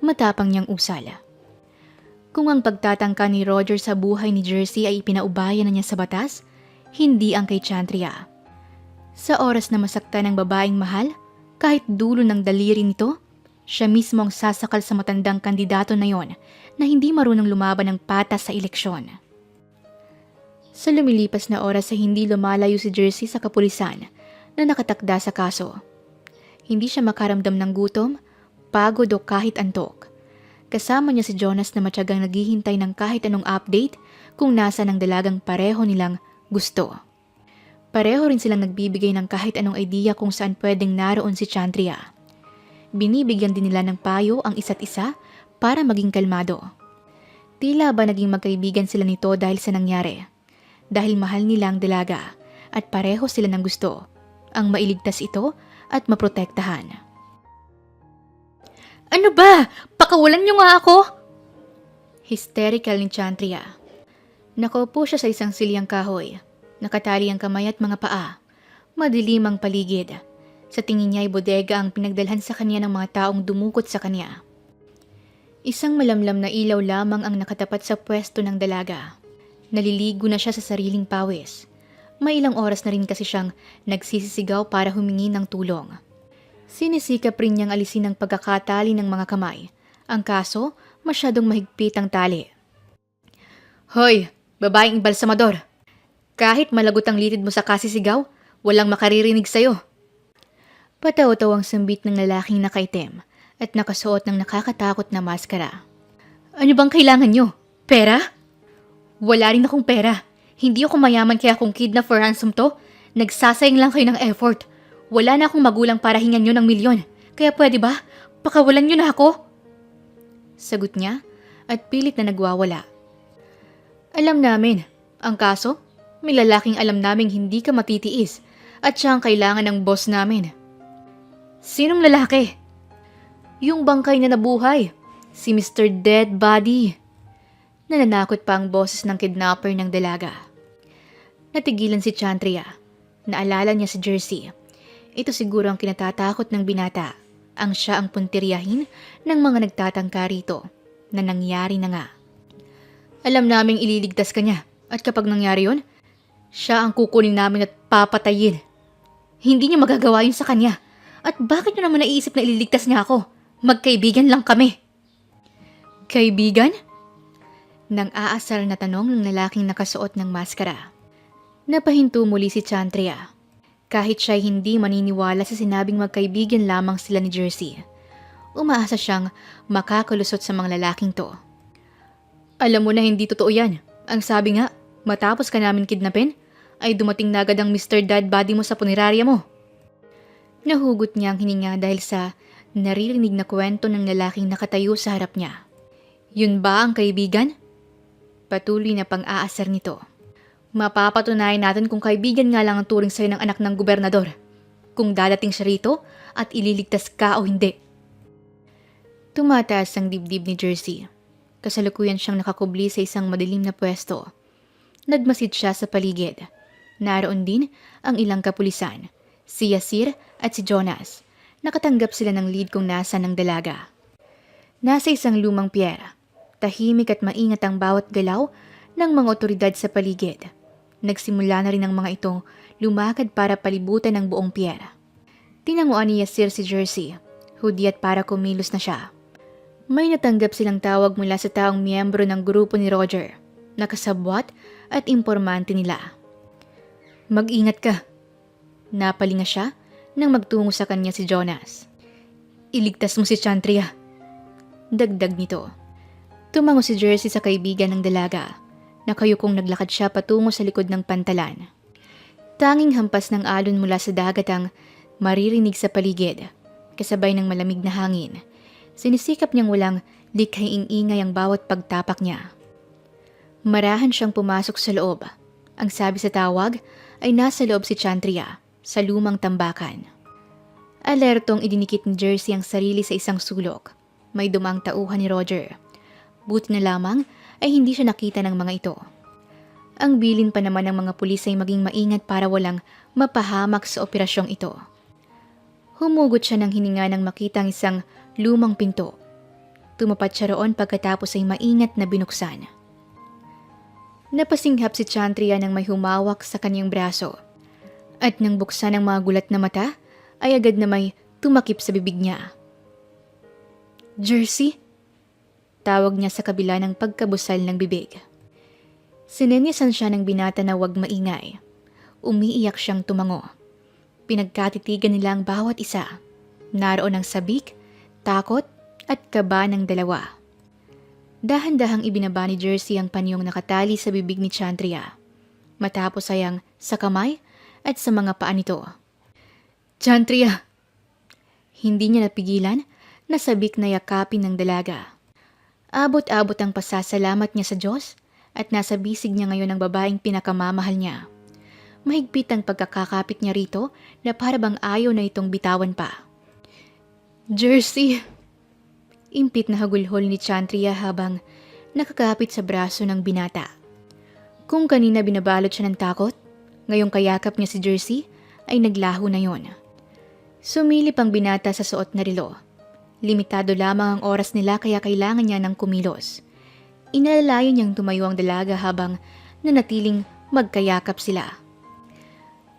Matapang niyang usala. Kung ang pagtatangka ni Roger sa buhay ni Jersey ay ipinaubaya na niya sa batas, hindi ang kay Chandria. Sa oras na masaktan ng babaeng mahal, kahit dulo ng daliri nito, siya mismo ang sasakal sa matandang kandidato na yon na hindi marunong lumaban ng patas sa eleksyon. Sa lumilipas na oras ay hindi lumalayo si Jersey sa kapulisan na nakatakda sa kaso. Hindi siya makaramdam ng gutom, pagod o kahit antok. Kasama niya si Jonas na matyagang naghihintay ng kahit anong update kung nasa ng dalagang pareho nilang gusto. Pareho rin silang nagbibigay ng kahit anong idea kung saan pwedeng naroon si Chandria. Binibigyan din nila ng payo ang isa't isa para maging kalmado. Tila ba naging magkaibigan sila nito dahil sa nangyari. Dahil mahal nila ang dalaga, at pareho sila ng gusto, ang mailigtas ito at maprotektahan. Ano ba? Pakawalan niyo nga ako! Hysterical ni Chantria. Nakaupo siya sa isang silyang kahoy, nakatali ang kamay at mga paa, madilim ang paligid. Sa tingin niya ay bodega ang pinagdalhan sa kanya ng mga taong dumukot sa kanya. Isang malamlam na ilaw lamang ang nakatapat sa pwesto ng dalaga. Naliligo na siya sa sariling pawis. May ilang oras na rin kasi siyang nagsisisigaw para humingi ng tulong. Sinisikap rin niyang alisin ang pagkakatali ng mga kamay. Ang kaso, masyadong mahigpit ang tali. Hoy, babaeng balsamador! Kahit malagot ang litid mo sa kasisigaw, walang makaririnig sa'yo. Pataw-taw ang sambit ng lalaking nakaitim at nakasuot ng nakakatakot na maskara. Ano bang kailangan nyo? Pera? Wala rin akong pera. Hindi ako mayaman kaya kung kidnap for ransom to. Nagsasayang lang kayo ng effort. Wala na akong magulang para hingan nyo ng milyon. Kaya pwede ba? Pakawalan nyo na ako. Sagot niya at pilit na nagwawala. Alam namin. Ang kaso, may lalaking alam naming hindi ka matitiis at siya ang kailangan ng boss namin. Sinong lalaki? Yung bangkay na nabuhay, si Mr. Dead Body. Nananakot pa ang boses ng kidnapper ng dalaga. Natigilan si Chantria. Naalala niya si Jersey. Ito siguro ang kinatatakot ng binata. Ang siya ang puntiryahin ng mga nagtatangka rito na nangyari na nga. Alam naming ililigtas ka niya at kapag nangyari yun, siya ang kukunin namin at papatayin. Hindi niya magagawa yun sa kanya. At bakit niyo naman naiisip na ililigtas niya ako? Magkaibigan lang kami. Kaibigan? Nang aasar na tanong ng lalaking nakasuot ng maskara. Napahinto muli si Chantria. Kahit siya'y hindi maniniwala sa sinabing magkaibigan lamang sila ni Jersey. Umaasa siyang makakalusot sa mga lalaking to. Alam mo na hindi totoo yan. Ang sabi nga, matapos ka namin kidnapin, ay dumating na agad ang Mr. Dead Body mo sa punerarya mo. Nahugot niya ang hininga dahil sa naririnig na kwento ng lalaking nakatayo sa harap niya. Yun ba ang kaibigan? Patuloy na pang-aasar nito. Mapapatunayan natin kung kaibigan nga lang ang turing sa'yo ng anak ng gobernador. Kung dadating siya rito at ililigtas ka o hindi. Tumataas ang dibdib ni Jersey. Kasalukuyan siyang nakakubli sa isang madilim na pwesto. Nagmasid siya sa paligid. Naroon din ang ilang kapulisan. Si Yasir at si Jonas. Nakatanggap sila ng lead kung nasaan ang dalaga. Nasa isang lumang pier. Tahimik at maingat ang bawat galaw ng mga otoridad sa paligid. Nagsimula na rin ang mga itong lumakad para palibutan ang buong pier. Tinanguan ni Yasir si Jersey. Hudyat para kumilos na siya. May natanggap silang tawag mula sa taong miyembro ng grupo ni Roger. Nakasabwat at impormante nila. Mag-ingat ka. Napalinga siya nang magtungo sa kanya si Jonas. Iligtas mo si Chantria. Dagdag nito. Tumango si Jersey sa kaibigan ng dalaga. Nakayukong naglakad siya patungo sa likod ng pantalan. Tanging hampas ng alon mula sa dagat ang maririnig sa paligid. Kasabay ng malamig na hangin. Sinisikap niyang walang likhaing-ingay ang bawat pagtapak niya. Marahan siyang pumasok sa loob. Ang sabi sa tawag ay nasa loob si Chantria. Sa lumang tambakan. Alertong idinikit ni Jersey ang sarili sa isang sulok. May dumang tauhan ni Roger. Buti na lamang ay hindi siya nakita ng mga ito. Ang bilin pa naman ng mga pulis ay maging maingat para walang mapahamak sa operasyong ito. Humugot siya ng hininga nang makita ang isang lumang pinto. Tumapat siya roon pagkatapos ay maingat na binuksan. Napasinghap si Chantria nang may humawak sa kanyang braso. At nang buksan ang mga gulat na mata, ay agad na may tumakip sa bibig niya. Jersey? Tawag niya sa kabila ng pagkabusal ng bibig. Sinenyasan siya ng binata na huwag maingay. Umiiyak siyang tumango. Pinagkatitigan nila ang bawat isa. Naroon ang sabik, takot at kaba ng dalawa. Dahan-dahang ibinaba ni Jersey ang panyong nakatali sa bibig ni Chantria. Matapos ay ang sa kamay at sa mga paa nito. Chantria! Hindi niya napigilan na sabik na yakapin ng dalaga. Abot-abot ang pasasalamat niya sa Diyos at nasa bisig niya ngayon ang babaeng pinakamamahal niya. mahigpit ang pagkakakapit niya rito na parabang ayaw na itong bitawan pa. Jersey! Impit na hagulhol ni Chantria habang nakakapit sa braso ng binata. Kung kanina binabalot siya ng takot, ngayong kayakap niya si Jersey ay naglaho na yon. Sumilip ang binata sa suot na relo. Limitado lamang ang oras nila kaya kailangan niya ng kumilos. Inalalayan niyang tumayo ang dalaga habang nanatiling magkayakap sila.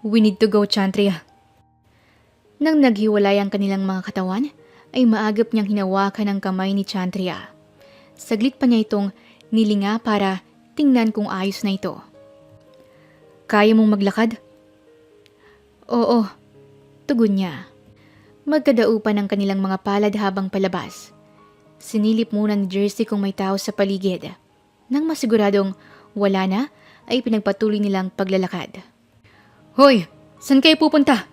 We need to go, Chantria. Nang naghiwalay ang kanilang mga katawan, ay maagap niyang hinawakan ang kamay ni Chantria. Saglit pa niya itong nilinga para tingnan kung ayos na ito. Kaya mong maglakad? Oo, tugon niya. Magkadaupan ang kanilang mga palad habang palabas. Sinilip muna ni Jersey kung may tao sa paligid. Nang masiguradong wala na, ay pinagpatuloy nilang paglalakad. Hoy! Saan kayo pupunta?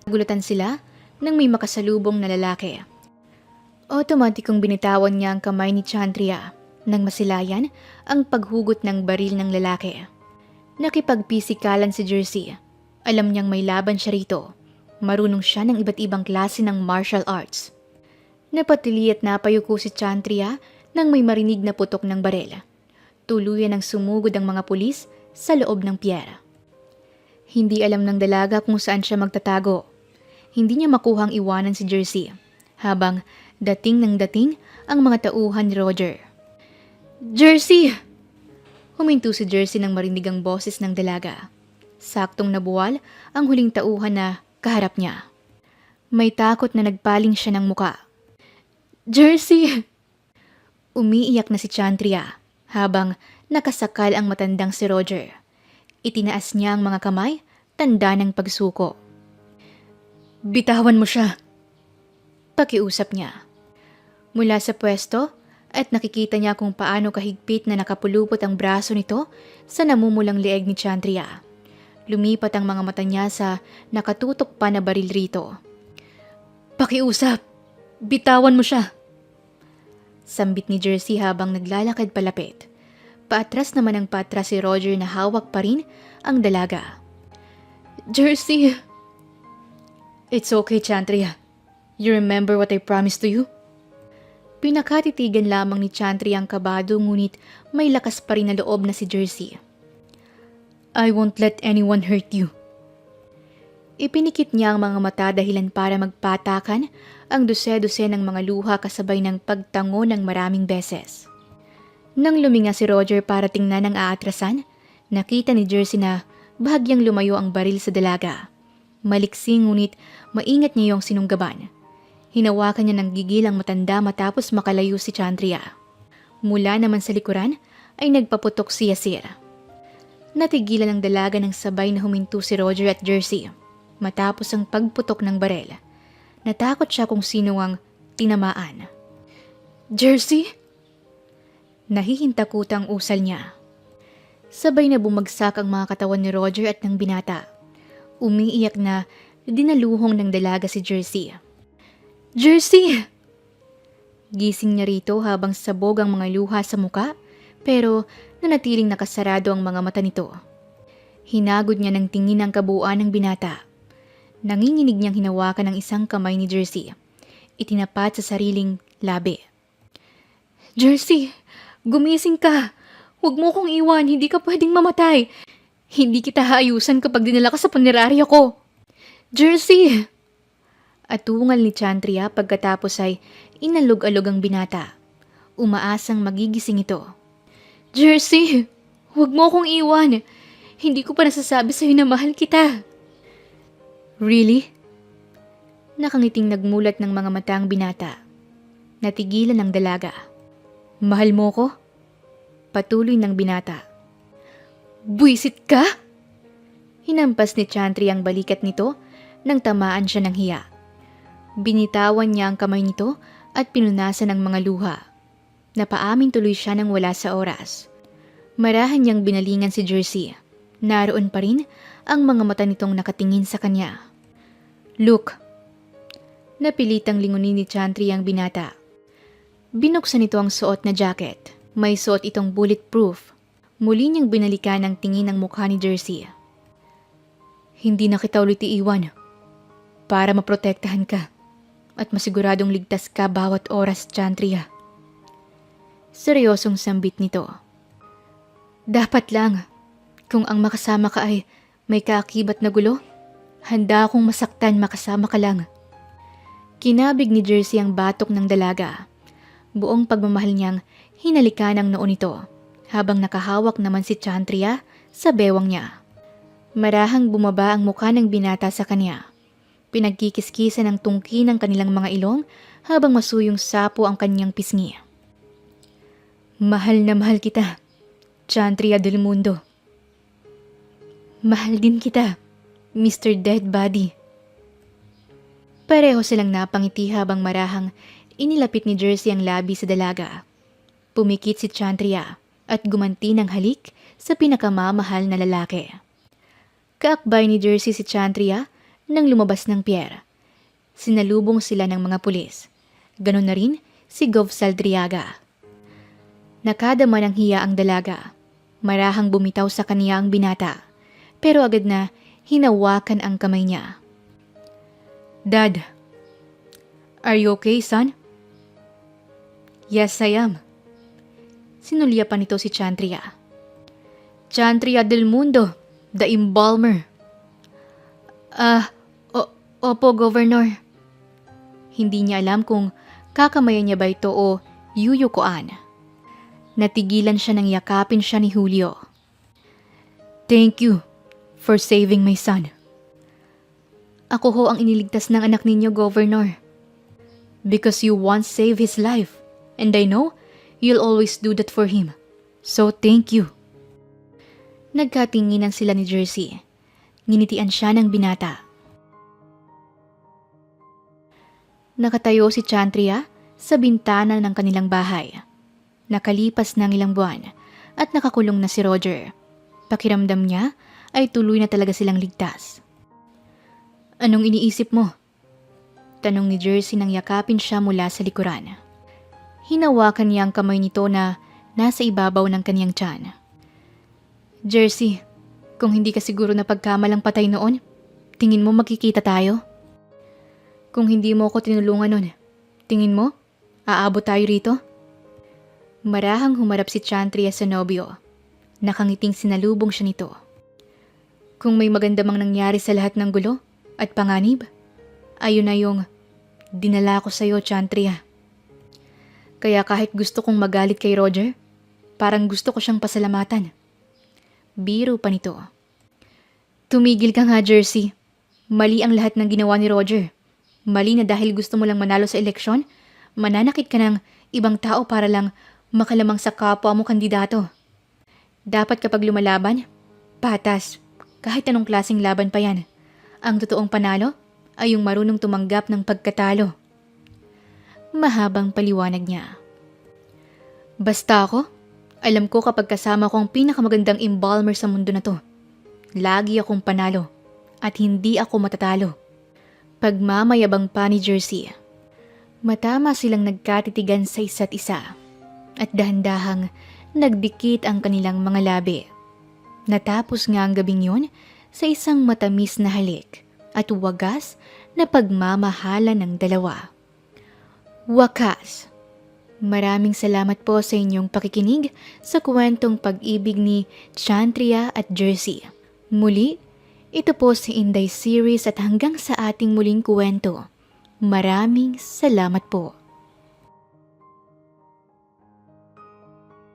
Gulatan sila nang may makasalubong na lalaki. Otomatikong binitawan niya ang kamay ni Chantria nang masilayan ang paghugot ng baril ng lalaki. Nakipagpisikalan si Jersey. Alam niyang may laban siya rito. Marunong siya ng iba't ibang klase ng martial arts. Napatili at napayuko si Chantria nang may marinig na putok ng baril. Tuluyan ang sumugod ang mga pulis sa loob ng pier. Hindi alam ng dalaga kung saan siya magtatago. Hindi niya makuhang iwanan si Jersey habang dating ng dating ang mga tauhan ni Roger. Jersey! Huminto si Jersey nang marinig ang boses ng dalaga. Saktong nabuwal ang huling tauhan na kaharap niya. May takot na nagpaling siya ng muka. Jersey! Umiiyak na si Chantria habang nakasakal ang matandang si Roger. Itinaas niya ang mga kamay, tanda ng pagsuko. Bitawan mo siya! Pakiusap niya. Mula sa pwesto at nakikita niya kung paano kahigpit na nakapulupot ang braso nito sa namumulang leeg ni Chantria. Lumipat ang mga mata niya sa nakatutok pa na baril rito. Pakiusap! Bitawan mo siya! Sambit ni Jersey habang naglalakad palapit. Paatras naman ang paatras si Roger na hawak pa rin ang dalaga. Jersey! It's okay, Chantria. You remember what I promised to you? Pinakatitigan lamang ni Chantria ang kabado ngunit may lakas pa rin na loob na si Jersey. I won't let anyone hurt you. Ipinikit niya ang mga mata dahilan para magpatakan ang dose-dose ng mga luha kasabay ng pagtango ng maraming beses. Nang luminga si Roger para tingnan ang aatrasan, nakita ni Jersey na bahagyang lumayo ang baril sa dalaga. Maliksi ngunit maingat niya yung sinunggaban. Hinawakan niya ng gigil ang matanda matapos makalayo si Chantria. Mula naman sa likuran ay nagpaputok si Yasir. Natigilan ang dalaga ng sabay na huminto si Roger at Jersey. Matapos ang pagputok ng baril, natakot siya kung sino ang tinamaan. Jersey? Nahihintakot ang usal niya. Sabay na bumagsak ang mga katawan ni Roger at ng binata. Umiiyak na dinaluhong ng dalaga si Jersey. Jersey! Gising niya rito habang sabog ang mga luha sa muka pero nanatiling nakasarado ang mga mata nito. Hinagod niya ng tingin ang kabuuan ng binata. Nanginginig niyang hinawakan ang isang kamay ni Jersey. Itinapat sa sariling labi. Jersey, gumising ka. Huwag mo kong iwan, hindi ka pwedeng mamatay. Hindi kita haayusan kapag dinala ka sa punerarya ko. Jersey! Atungal ni Chantria pagkatapos ay inalog-alog ang binata. Umaasang magigising ito. Jersey, huwag mo kong iwan. Hindi ko pa nasasabi sa'yo na mahal kita. Really? Nakangiting nagmulat ng mga mata ang binata. Natigilan ang dalaga. Mahal mo ko? Patuloy ng binata. Buisit ka? Hinampas ni Chantry ang balikat nito nang tamaan siya ng hiya. Binitawan niya ang kamay nito at pinunasan ng mga luha. Napaamin tuloy siya nang wala sa oras. Marahan niyang binalingan si Jersey. Naroon pa rin ang mga mata nitong nakatingin sa kanya. Look. Napilitang lingunin ni Chantry ang binata. Binuksan nito ang suot na jacket. May suot itong bulletproof. Muli niyang binalikan ang tingin ng mukha ni Jersey. Hindi na kita ulit iiwan para maprotektahan ka at masiguradong ligtas ka bawat oras, Chantria. Seryosong sambit nito. Dapat lang, kung ang makasama ka ay may kaakibat na gulo, handa akong masaktan makasama ka lang. Kinabig ni Jersey ang batok ng dalaga. Buong pagmamahal niyang hinalikan ang noo nito, habang nakahawak naman si Chantria sa bewang niya. Marahang bumaba ang mukha ng binata sa kanya. Pinagkikiskisan ng tungki ng kanilang mga ilong habang masuyong sapo ang kanyang pisngi. Mahal na mahal kita, Chantria del Mundo. Mahal din kita, Mr. Dead Body. Pareho silang napangiti habang marahang inilapit ni Jersey ang labi sa dalaga. Pumikit si Chantria at gumanti ng halik sa pinakamamahal na lalaki. Kaakbay ni Jersey si Chantria nang lumabas ng pier. Sinalubong sila ng mga pulis. Ganon na rin si Gov Saldriaga. Nakadama ng hiya ang dalaga. Marahang bumitaw sa kanya ang binata, pero agad na hinawakan ang kamay niya. Dad, are you okay, son? Yes, I am. Sinulya pa nito si Chantria. Chantria del Mundo, the embalmer. Opo, Governor. Hindi niya alam kung kakamayan niya ba ito o yuyukoan. Natigilan siya nang yakapin siya ni Julio. Thank you for saving my son. Ako ho ang iniligtas ng anak ninyo, Governor. Because you once saved his life, and I know you'll always do that for him. So thank you. Nagkatinginan sila ni Jersey. Nginitian siya ng binata. Nakatayo si Chantria sa bintana ng kanilang bahay. Nakalipas ng ilang buwan at nakakulong na si Roger. Pakiramdam niya ay tuloy na talaga silang ligtas. Anong iniisip mo? Tanong ni Jersey nang yakapin siya mula sa likuran. Hinawakan niya ang kamay nito na nasa ibabaw ng kaniyang tiyan. Jersey, kung hindi ka siguro na pagkamalang patay noon, tingin mo magkikita tayo? Kung hindi mo ako tinulungan noon, tingin mo, aabot tayo rito? Marahang humarap si Chantria sa nobyo. Nakangiting sinalubong siya nito. Kung may maganda mang nangyari sa lahat ng gulo at panganib, ayun na yung dinala ko sa'yo, Chantria. Kaya kahit gusto kong magalit kay Roger, parang gusto ko siyang pasalamatan. Biro pa nito. Tumigil ka nga, Jersey. Mali ang lahat ng ginawa ni Roger. Mali na dahil gusto mo lang manalo sa eleksyon, mananakit ka ng ibang tao para lang makalamang sa kapwa mo kandidato. Dapat kapag lumalaban, patas, kahit anong klaseng laban pa yan. Ang totoong panalo ay yung marunong tumanggap ng pagkatalo. Mahabang paliwanag niya. Basta ako, alam ko kapag kasama ko ang pinakamagandang embalmer sa mundo na to. Lagi akong panalo at hindi ako matatalo. Pagmamayabang pa ni Jersey. Matama silang nagkatitigan sa isa't isa at dahan-dahang nagdikit ang kanilang mga labi. Natapos nga ang gabing yun sa isang matamis na halik at wagas na pagmamahala ng dalawa. Wakas. Maraming salamat po sa inyong pakikinig sa kwentong pag-ibig ni Chantria at Jersey. Muli, ito po si Inday Series at hanggang sa ating muling kwento. Maraming salamat po.